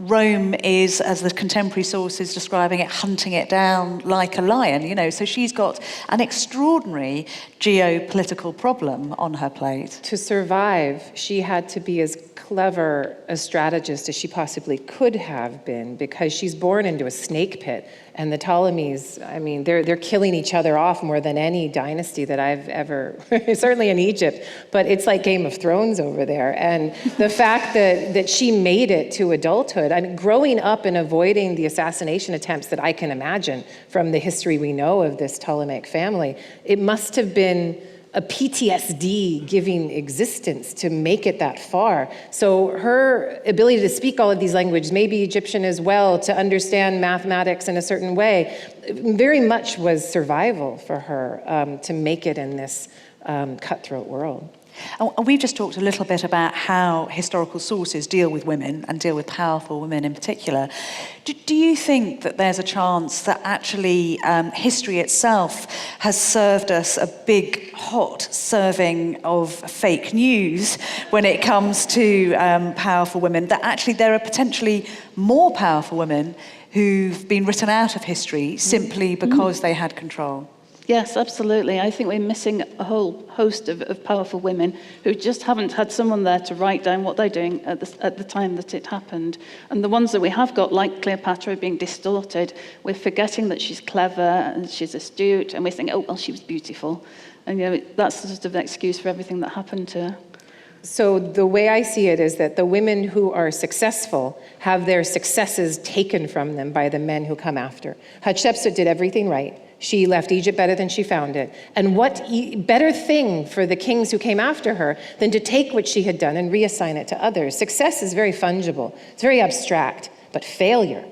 Rome is, as the contemporary source is describing it, hunting it down like a lion, so she's got an extraordinary geopolitical problem on her plate. To survive, she had to be as clever a strategist as she possibly could have been, because she's born into a snake pit. And the Ptolemies, I mean, they're killing each other off more than any dynasty that I've ever, certainly in Egypt, but it's like Game of Thrones over there. And the fact that she made it to adulthood, I mean, growing up and avoiding the assassination attempts that I can imagine from the history we know of this Ptolemaic family, it must have been a PTSD giving existence to make it that far. So her ability to speak all of these languages, maybe Egyptian as well, to understand mathematics in a certain way, very much was survival for her to make it in this cutthroat world. And we've just talked a little bit about how historical sources deal with women and deal with powerful women in particular. Do you think that there's a chance that actually history itself has served us a big, hot serving of fake news when it comes to powerful women, that actually there are potentially more powerful women who've been written out of history simply because they had control? Yes, absolutely. I think we're missing a whole host of powerful women who just haven't had someone there to write down what they're doing at the time that it happened. And the ones that we have got, like Cleopatra, being distorted, we're forgetting that she's clever and she's astute, and we think, oh, well, she was beautiful. And that's sort of an excuse for everything that happened to her. So the way I see it is that the women who are successful have their successes taken from them by the men who come after. Hatshepsut did everything right. She left Egypt better than she found it. And what better thing for the kings who came after her than to take what she had done and reassign it to others? Success is very fungible. It's very abstract. But failure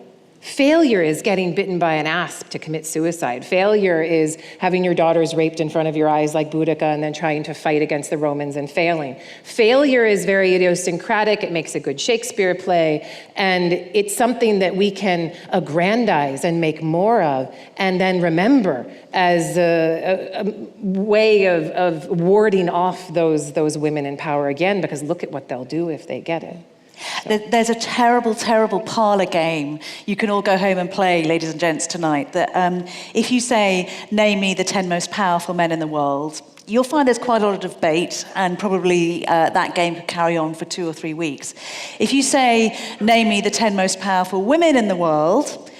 is getting bitten by an asp to commit suicide. Failure is having your daughters raped in front of your eyes like Boudica and then trying to fight against the Romans and failing. Failure is very idiosyncratic. It makes a good Shakespeare play. And it's something that we can aggrandize and make more of and then remember as a way of warding off those women in power again, because look at what they'll do if they get it. There's a terrible, terrible parlour game you can all go home and play, ladies and gents, tonight, that if you say, name me the 10 most powerful men in the world, you'll find there's quite a lot of debate, and probably that game could carry on for 2 or 3 weeks. If you say, name me the 10 most powerful women in the world,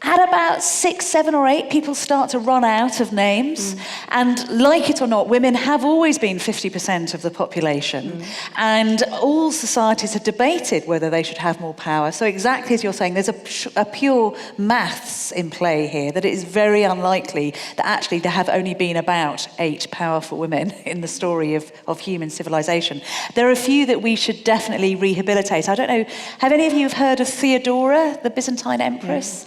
at about 6, 7 or 8, people start to run out of names. And like it or not, women have always been 50% of the population. And all societies have debated whether they should have more power. So exactly as you're saying, there's a pure maths in play here, that it is very unlikely that actually there have only been about 8 powerful women in the story of human civilization. There are a few that we should definitely rehabilitate. I don't know, have any of you heard of Theodora, the Byzantine empress?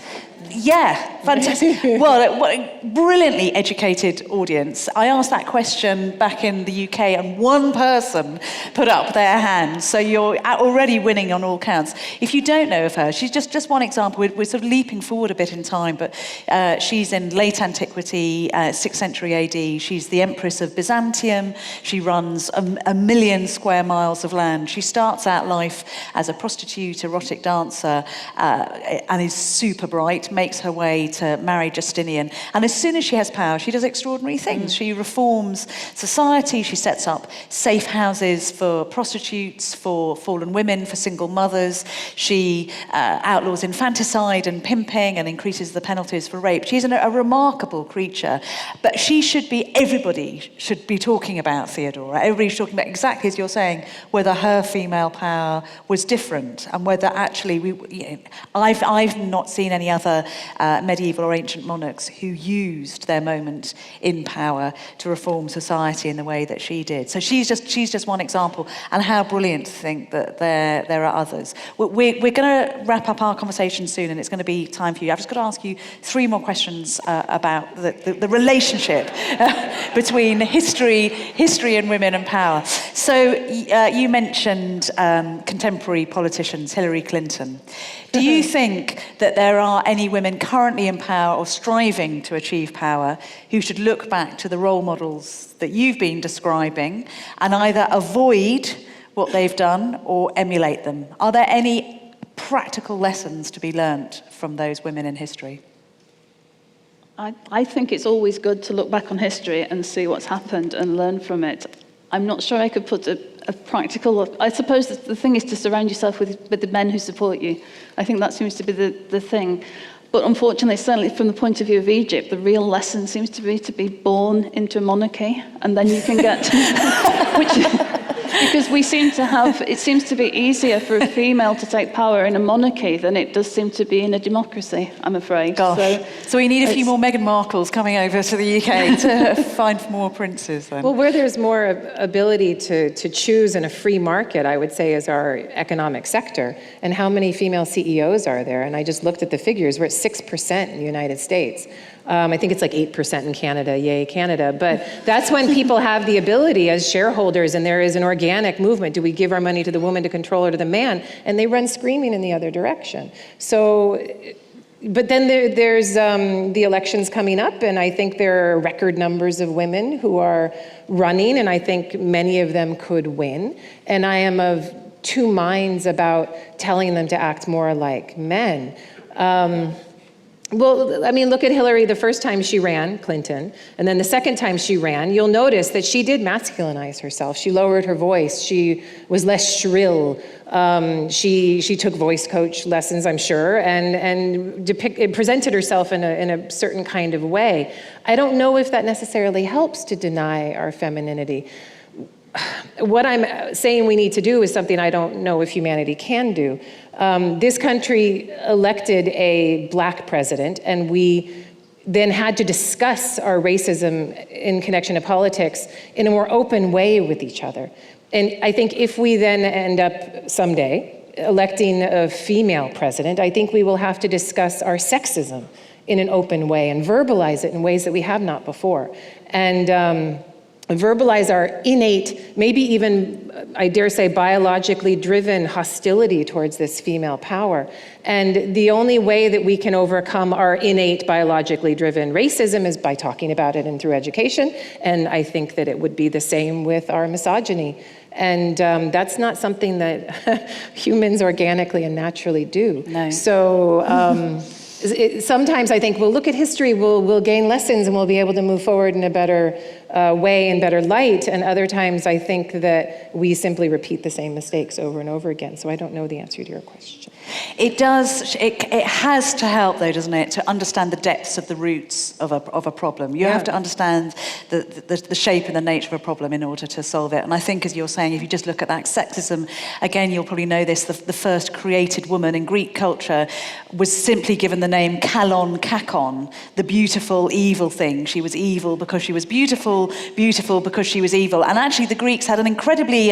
Yeah, fantastic. Well, what a brilliantly educated audience. I asked that question back in the UK and one person put up their hand. So you're already winning on all counts. If you don't know of her, she's just one example. We're sort of leaping forward a bit in time, but she's in late antiquity, 6th century AD. She's the Empress of Byzantium. She runs a million square miles of land. She starts out life as a prostitute, erotic dancer, and is super bright, makes her way to marry Justinian. And as soon as she has power, she does extraordinary things. She reforms society. She sets up safe houses for prostitutes, for fallen women, for single mothers. She outlaws infanticide and pimping and increases the penalties for rape. She's a remarkable creature. But everybody should be talking about Theodora. Everybody's talking about, exactly as you're saying, whether her female power was different and whether actually I've not seen any other medieval or ancient monarchs who used their moment in power to reform society in the way that she did. So she's just one example, and how brilliant to think that there are others. We're going to wrap up our conversation soon, and it's going to be time for you. I've just got to ask you 3 more questions about the relationship between history and women and power. So you mentioned contemporary politicians, Hillary Clinton. Do you think that there are any women currently in power or striving to achieve power who should look back to the role models that you've been describing and either avoid what they've done or emulate them? Are there any practical lessons to be learnt from those women in history? I think it's always good to look back on history and see what's happened and learn from it. I'm not sure I could put a practical... I suppose the thing is to surround yourself with the men who support you. I think that seems to be the thing. But unfortunately, certainly from the point of view of Egypt, the real lesson seems to be born into a monarchy, and then you can get... because we seem to have... It seems to be easier for a female to take power in a monarchy than it does seem to be in a democracy, I'm afraid. Gosh. So we need a few more Meghan Markles coming over to the UK to find more princes, then. Well, where there's more ability to choose in a free market, I would say, is our economic sector. And how many female CEOs are there? And I just looked at the figures. We're at 6% in the United States. I think it's like 8% in Canada, yay Canada. But that's when people have the ability as shareholders, and there is an organic movement. Do we give our money to the woman to control or to the man? And they run screaming in the other direction. So, but then there's the elections coming up, and I think there are record numbers of women who are running, and I think many of them could win. And I am of 2 minds about telling them to act more like men. Well, I mean, look at Hillary the first time she ran, Clinton, and then the second time she ran, you'll notice that she did masculinize herself. She lowered her voice. She was less shrill. She took voice coach lessons, I'm sure, and presented herself in a certain kind of way. I don't know if that necessarily helps to deny our femininity. What I'm saying we need to do is something I don't know if humanity can do. This country elected a black president, and we then had to discuss our racism in connection to politics in a more open way with each other. And I think if we then end up someday electing a female president, I think we will have to discuss our sexism in an open way and verbalize it in ways that we have not before. And verbalize our innate, maybe even, I dare say, biologically driven hostility towards this female power. And the only way that we can overcome our innate, biologically driven racism is by talking about it and through education. And I think that it would be the same with our misogyny. And that's not something that humans organically and naturally do. No. So sometimes I think we'll look at history, we'll gain lessons, and we'll be able to move forward in a better way and better light. And other times I think that we simply repeat the same mistakes over and over again. So I don't know the answer to your question. It does. It has to help, though, doesn't it, to understand the depths of the roots of a problem. You have to understand the shape and the nature of a problem in order to solve it. And I think, as you're saying, if you just look at that sexism, again, you'll probably know this, the first created woman in Greek culture was simply given the name Kalon Kakon, the beautiful, evil thing. She was evil because she was beautiful, beautiful because she was evil. And actually, the Greeks had an incredibly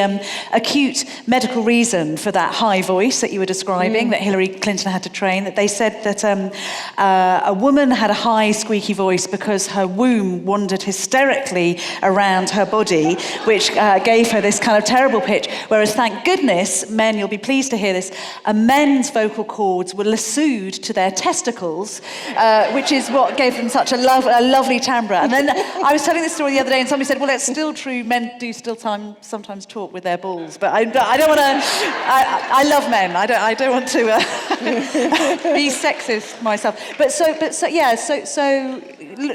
acute medical reason for that high voice that you were describing, that Hillary Clinton had to train, that they said that a woman had a high, squeaky voice because her womb wandered hysterically around her body, which gave her this kind of terrible pitch. Whereas, thank goodness, men, you'll be pleased to hear this, men's vocal cords were lassoed to their testicles, which is what gave them such a lovely timbre. And then I was telling this story the other day, and somebody said, well, it's still true, men do still sometimes talk with their balls, but I don't want to, I love men, I don't want to be sexist myself. But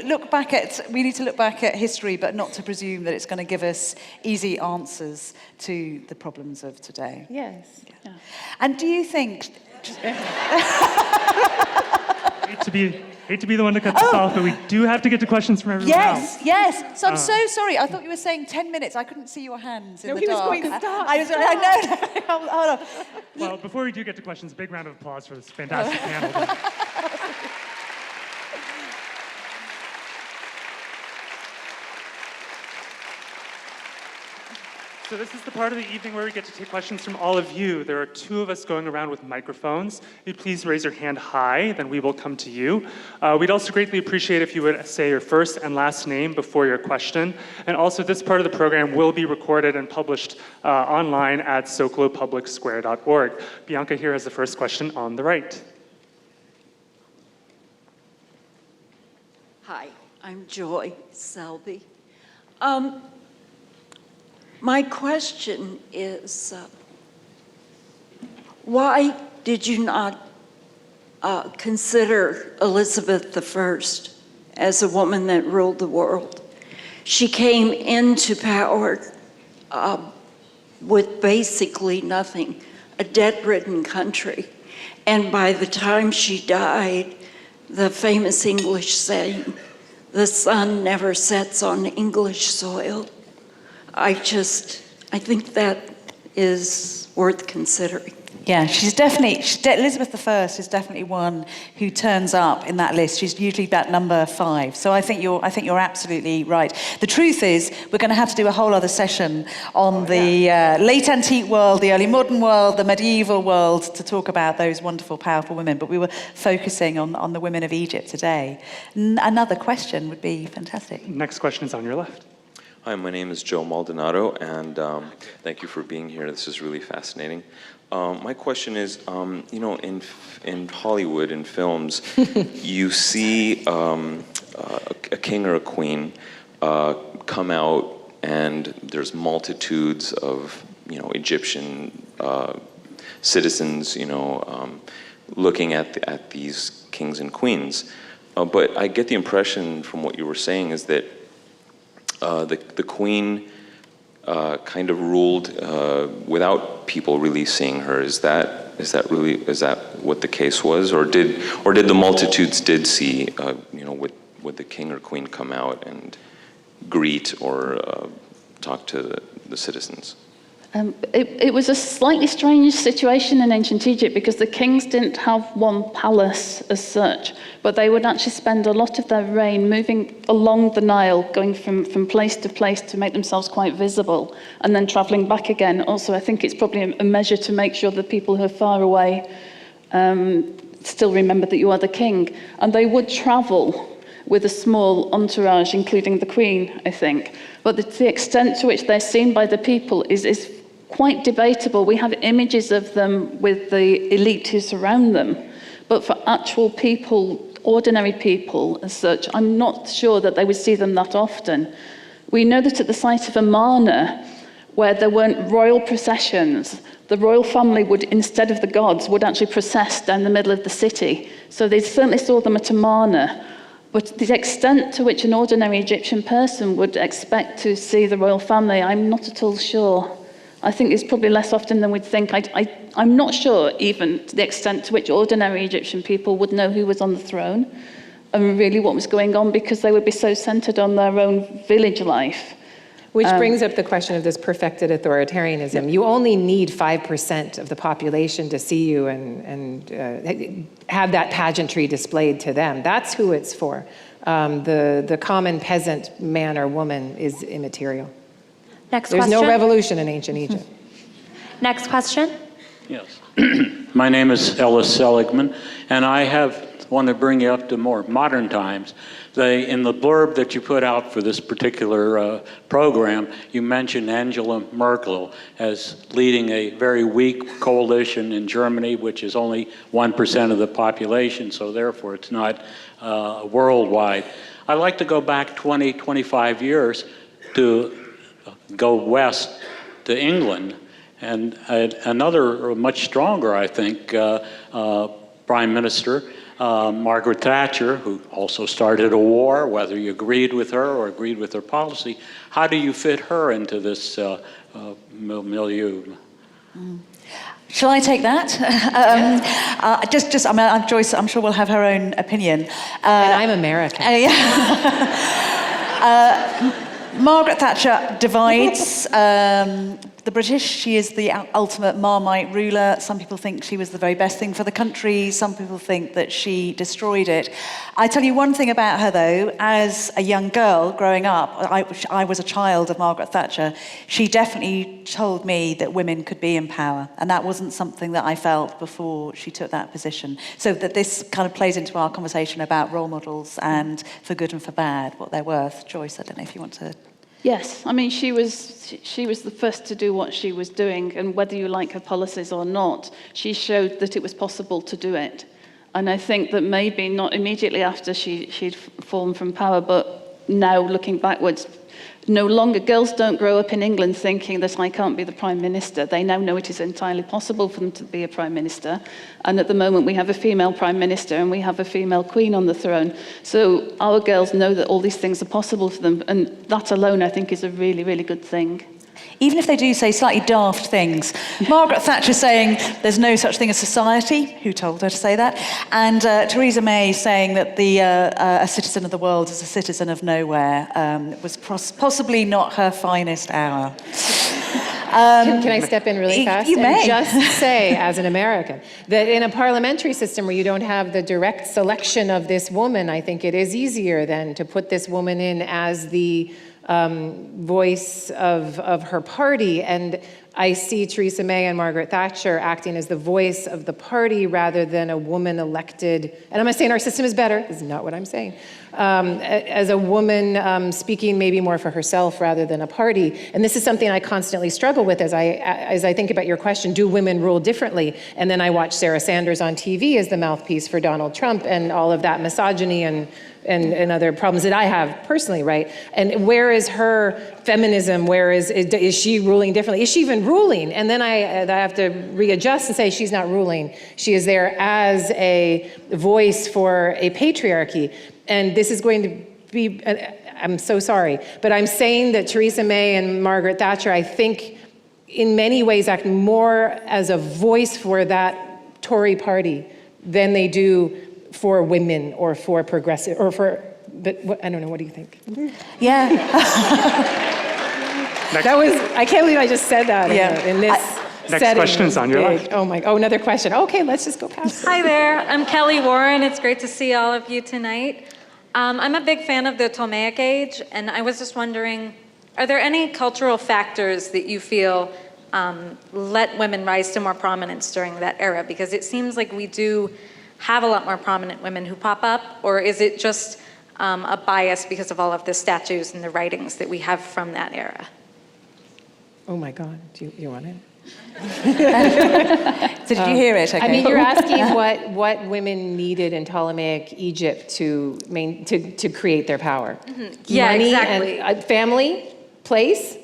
look back at, we need to look back at history, but not to presume that it's going to give us easy answers to the problems of today. Yes. Yeah. And do you think... Hate to be the one to cut this off, but we do have to get to questions from everyone else. Yes. So I'm so sorry. I thought you were saying 10 minutes. I couldn't see your hands in the dark. No, he was going to stop. I know. Hold on. Well, before we do get to questions, a big round of applause for this fantastic panel. So this is the part of the evening where we get to take questions from all of you. There are two of us going around with microphones. If you please raise your hand high, then we will come to you. We'd also greatly appreciate if you would say your first and last name before your question. And also, this part of the program will be recorded and published online at socolopublicsquare.org. Bianca here has the first question on the right. Hi, I'm Joy Selby. My question is, why did you not consider Elizabeth I as a woman that ruled the world? She came into power with basically nothing, a debt-ridden country. And by the time she died, the famous English saying, the sun never sets on English soil. I think that is worth considering. Yeah, Elizabeth I is definitely one who turns up in that list. She's usually about number 5. So I think you're absolutely right. The truth is, we're going to have to do a whole other session on the late antique world, the early modern world, the medieval world, to talk about those wonderful, powerful women. But we were focusing on the women of Egypt today. Another question would be fantastic. Next question is on your left. Hi, my name is Joe Maldonado, and thank you for being here. This is really fascinating. My question is, in Hollywood, in films, you see a king or a queen come out, and there's multitudes of, Egyptian citizens, looking at these kings and queens. But I get the impression from what you were saying is that the queen kind of ruled without people really seeing her. Is that what the case was, or did the multitudes did see would the king or queen come out and greet or talk to the citizens? It was a slightly strange situation in ancient Egypt because the kings didn't have one palace as such, but they would actually spend a lot of their reign moving along the Nile, going from place to place to make themselves quite visible, and then travelling back again. Also, I think it's probably a measure to make sure that people who are far away still remember that you are the king. And they would travel with a small entourage, including the queen, I think. But the extent to which they're seen by the people is quite debatable. We have images of them with the elite who surround them, but for actual people, ordinary people as such, I'm not sure that they would see them that often. We know that at the site of Amarna, where there weren't royal processions, the royal family would, instead of the gods, would actually process down the middle of the city. So they certainly saw them at Amarna. But the extent to which an ordinary Egyptian person would expect to see the royal family, I'm not at all sure. I think it's probably less often than we'd think. I'm not sure even to the extent to which ordinary Egyptian people would know who was on the throne and really what was going on, because they would be so centered on their own village life. Which brings up the question of this perfected authoritarianism. You only need 5% of the population to see you and have that pageantry displayed to them. That's who it's for. The common peasant man or woman is immaterial. Next There's question. no revolution in ancient Egypt. Next question. Yes. My name is Ellis Seligman, and I want to bring you up to more modern times. In the blurb that you put out for this particular program, you mentioned Angela Merkel as leading a very weak coalition in Germany, which is only 1% of the population, so therefore it's not worldwide. I'd like to go back 20, 25 years to go west to England, and another much stronger, I think, Prime Minister, Margaret Thatcher, who also started a war, whether you agreed with her or agreed with her policy. How do you fit her into this milieu? Shall I take that? Joyce, I'm sure will have her own opinion. And I'm American. Margaret Thatcher divides the British. She is the ultimate Marmite ruler. Some people think she was the very best thing for the country. Some people think that she destroyed it. I tell you one thing about her, though. As a young girl growing up, I was a child of Margaret Thatcher. She definitely told me that women could be in power, and that wasn't something that I felt before she took that position. So that this kind of plays into our conversation about role models and for good and for bad, what they're worth. Joyce, I don't know if you want to... Yes, I mean, she was the first to do what she was doing, and whether you like her policies or not, she showed that it was possible to do it. And I think that maybe not immediately after she'd fallen from power, but now looking backwards, no longer, girls don't grow up in England thinking that I can't be the Prime Minister. They now know it is entirely possible for them to be a Prime Minister. And at the moment, we have a female Prime Minister and we have a female Queen on the throne. So our girls know that all these things are possible for them. And that alone, I think, is a really, really good thing. Even if they do say slightly daft things. Margaret Thatcher saying there's no such thing as society, who told her to say that? And Theresa May saying that a citizen of the world is a citizen of nowhere was possibly not her finest hour. Can I step in really fast? You may. And just say, as an American, that in a parliamentary system where you don't have the direct selection of this woman, I think it is easier then to put this woman in as the voice of her party. And I see Theresa May and Margaret Thatcher acting as the voice of the party rather than a woman elected. And I'm not saying our system is better. This is not what I'm saying. As a woman speaking maybe more for herself rather than a party. And this is something I constantly struggle with as I think about your question, do women rule differently? And then I watch Sarah Sanders on TV as the mouthpiece for Donald Trump and all of that misogyny and other problems that I have personally, right? And where is her feminism? Where is she ruling differently? Is she even ruling, and then I have to readjust and say she's not ruling. She is there as a voice for a patriarchy, and this is going to be, I'm so sorry, but I'm saying that Theresa May and Margaret Thatcher, I think, in many ways act more as a voice for that Tory party than they do for women or for progressive, or for, but I don't know, what do you think? Yeah. That was, I can't believe I just said that in this Next setting. question is on your left. Oh, another question. Okay, let's just go past it. Hi there, I'm Kelly Warren. It's great to see all of you tonight. I'm a big fan of the Ptolemaic age, and I was just wondering, are there any cultural factors that you feel let women rise to more prominence during that era? Because it seems like we do have a lot more prominent women who pop up, or is it just a bias because of all of the statues and the writings that we have from that era? Oh my God, do you want it? So did you hear it? Okay. I mean, you're asking what women needed in Ptolemaic Egypt to create their power. Mm-hmm. Yeah, money exactly. And, family, place,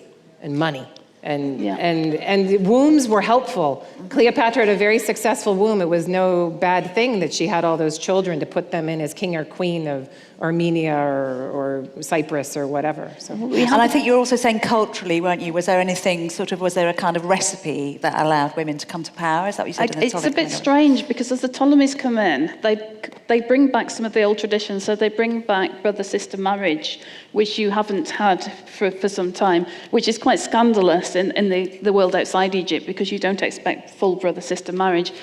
and money. And, Yeah. and wombs were helpful. Cleopatra had a very successful womb. It was no bad thing that she had all those children to put them in as king or queen of Armenia or Cyprus or whatever. So. And I think you were also saying culturally, weren't you? Was there anything was there a kind of recipe that allowed women to come to power? Is that what you said? It's a bit strange because as the Ptolemies come in, they bring back some of the old traditions. So they bring back brother-sister marriage, which you haven't had for some time, which is quite scandalous in the world outside Egypt because you don't expect full brother-sister marriage.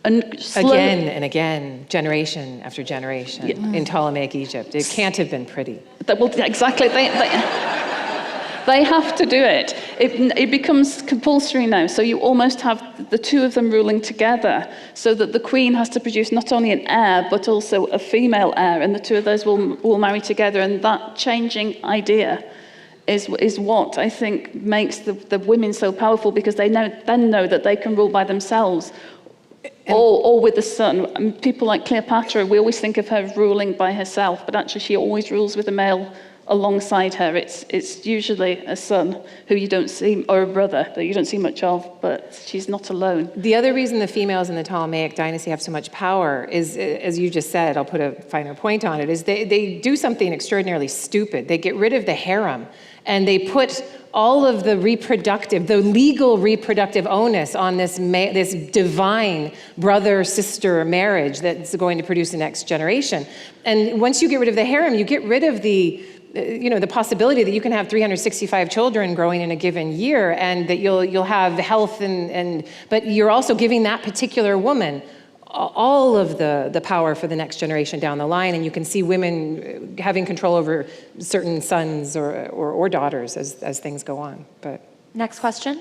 And again and again, generation after generation, in Ptolemaic Egypt. It can't have been pretty. Well, exactly. They have to do it. It becomes compulsory now. So you almost have the two of them ruling together so that the queen has to produce not only an heir, but also a female heir. And the two of those will marry together. And that changing idea is what I think makes the women so powerful because they then know that they can rule by themselves. Or with the son. And people like Cleopatra, we always think of her ruling by herself, but actually she always rules with a male alongside her. It's usually a son who you don't see, or a brother that you don't see much of, but she's not alone. The other reason the females in the Ptolemaic dynasty have so much power is, as you just said, I'll put a finer point on it, is they do something extraordinarily stupid. They get rid of the harem, and they put all of the legal reproductive onus on this divine brother-sister marriage that's going to produce the next generation. And once you get rid of the harem, you get rid of the possibility that you can have 365 children growing in a given year and that you'll have health but you're also giving that particular woman all of the power for the next generation down the line, and you can see women having control over certain sons or daughters as things go on. But Next question.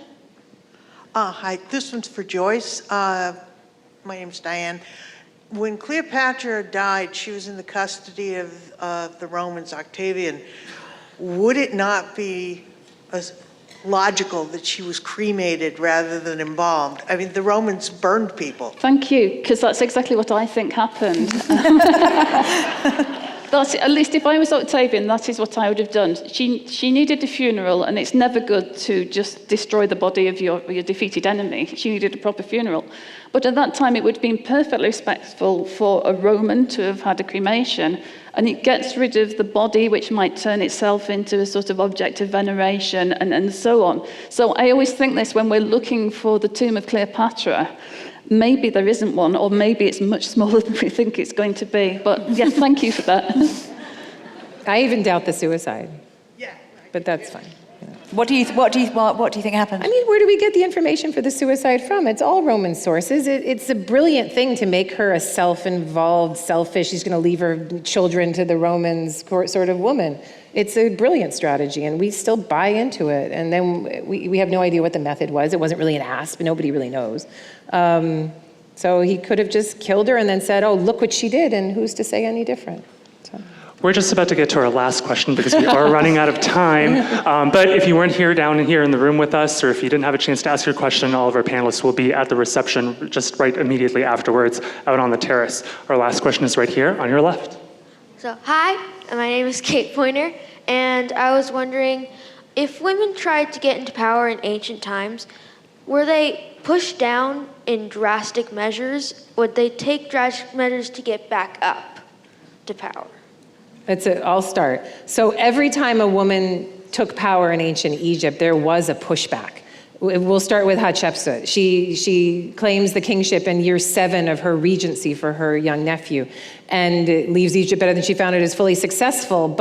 Hi, this one's for Joyce. My name's Diane. When Cleopatra died, she was in the custody of the Romans, Octavian. Would it not be logical that she was cremated rather than embalmed? I mean, the Romans burned people. Thank you, because that's exactly what I think happened. At least if I was Octavian, that is what I would have done. She needed a funeral, and it's never good to just destroy the body of your defeated enemy. She needed a proper funeral. But at that time, it would have been perfectly respectful for a Roman to have had a cremation, and it gets rid of the body, which might turn itself into a sort of object of veneration, and so on. So I always think this when we're looking for the tomb of Cleopatra. Maybe there isn't one, or maybe it's much smaller than we think it's going to be. But yeah, thank you for that. I even doubt the suicide. Yeah, but that's fine. What do you think happened? I mean, where do we get the information for the suicide from? It's all Roman sources. It's a brilliant thing to make her a self-involved, selfish, she's going to leave her children to the Romans sort of woman. It's a brilliant strategy, and we still buy into it. And then we have no idea what the method was. It wasn't really an asp. Nobody really knows. So he could have just killed her and then said, oh, look what she did, and who's to say any different? So. We're just about to get to our last question because we are running out of time. But if you weren't down here in the room with us, or if you didn't have a chance to ask your question, all of our panelists will be at the reception just right immediately afterwards out on the terrace. Our last question is right here on your left. So, hi, my name is Kate Pointer, and I was wondering, if women tried to get into power in ancient times, were they pushed down in drastic measures? Would they take drastic measures to get back up to power? I'll start. So every time a woman took power in ancient Egypt, there was a pushback. We'll start with Hatshepsut. She claims the kingship in year 7 of her regency for her young nephew, and leaves Egypt better than she found it, is fully successful,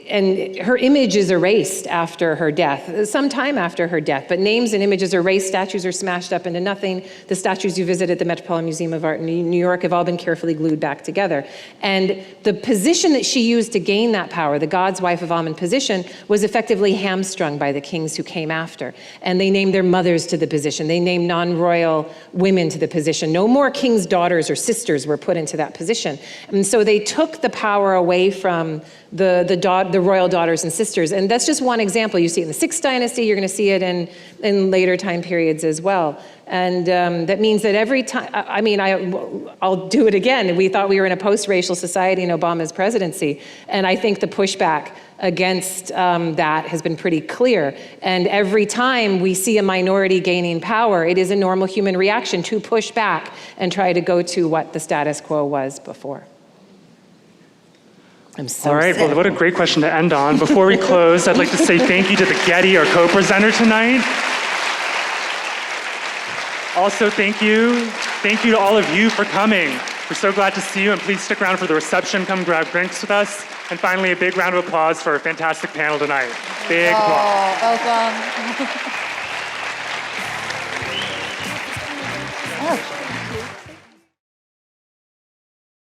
and her image is erased after her death, some time after her death, but names and images are erased, statues are smashed up into nothing. The statues you visit at the Metropolitan Museum of Art in New York have all been carefully glued back together. And the position that she used to gain that power, the God's wife of Amun position, was effectively hamstrung by the kings who came after. And they named their mothers to the position. They named non-royal women to the position. No more king's daughters or sisters were put into that position. And so they took the power away from the royal daughters and sisters. And that's just one example. You see it in the 6th dynasty, you're going to see it in later time periods as well. And that means that every time, I'll do it again. We thought we were in a post-racial society in Obama's presidency. And I think the pushback against that has been pretty clear. And every time we see a minority gaining power, it is a normal human reaction to push back and try to go to what the status quo was before. I'm so All right, sick. well, what a great question to end on. Before we close, I'd like to say thank you to the Getty, our co-presenter tonight. Also, thank you to all of you for coming. We're so glad to see you, and please stick around for the reception. Come grab drinks with us. And finally, a big round of applause for our fantastic panel tonight. Big applause. Well done. Oh.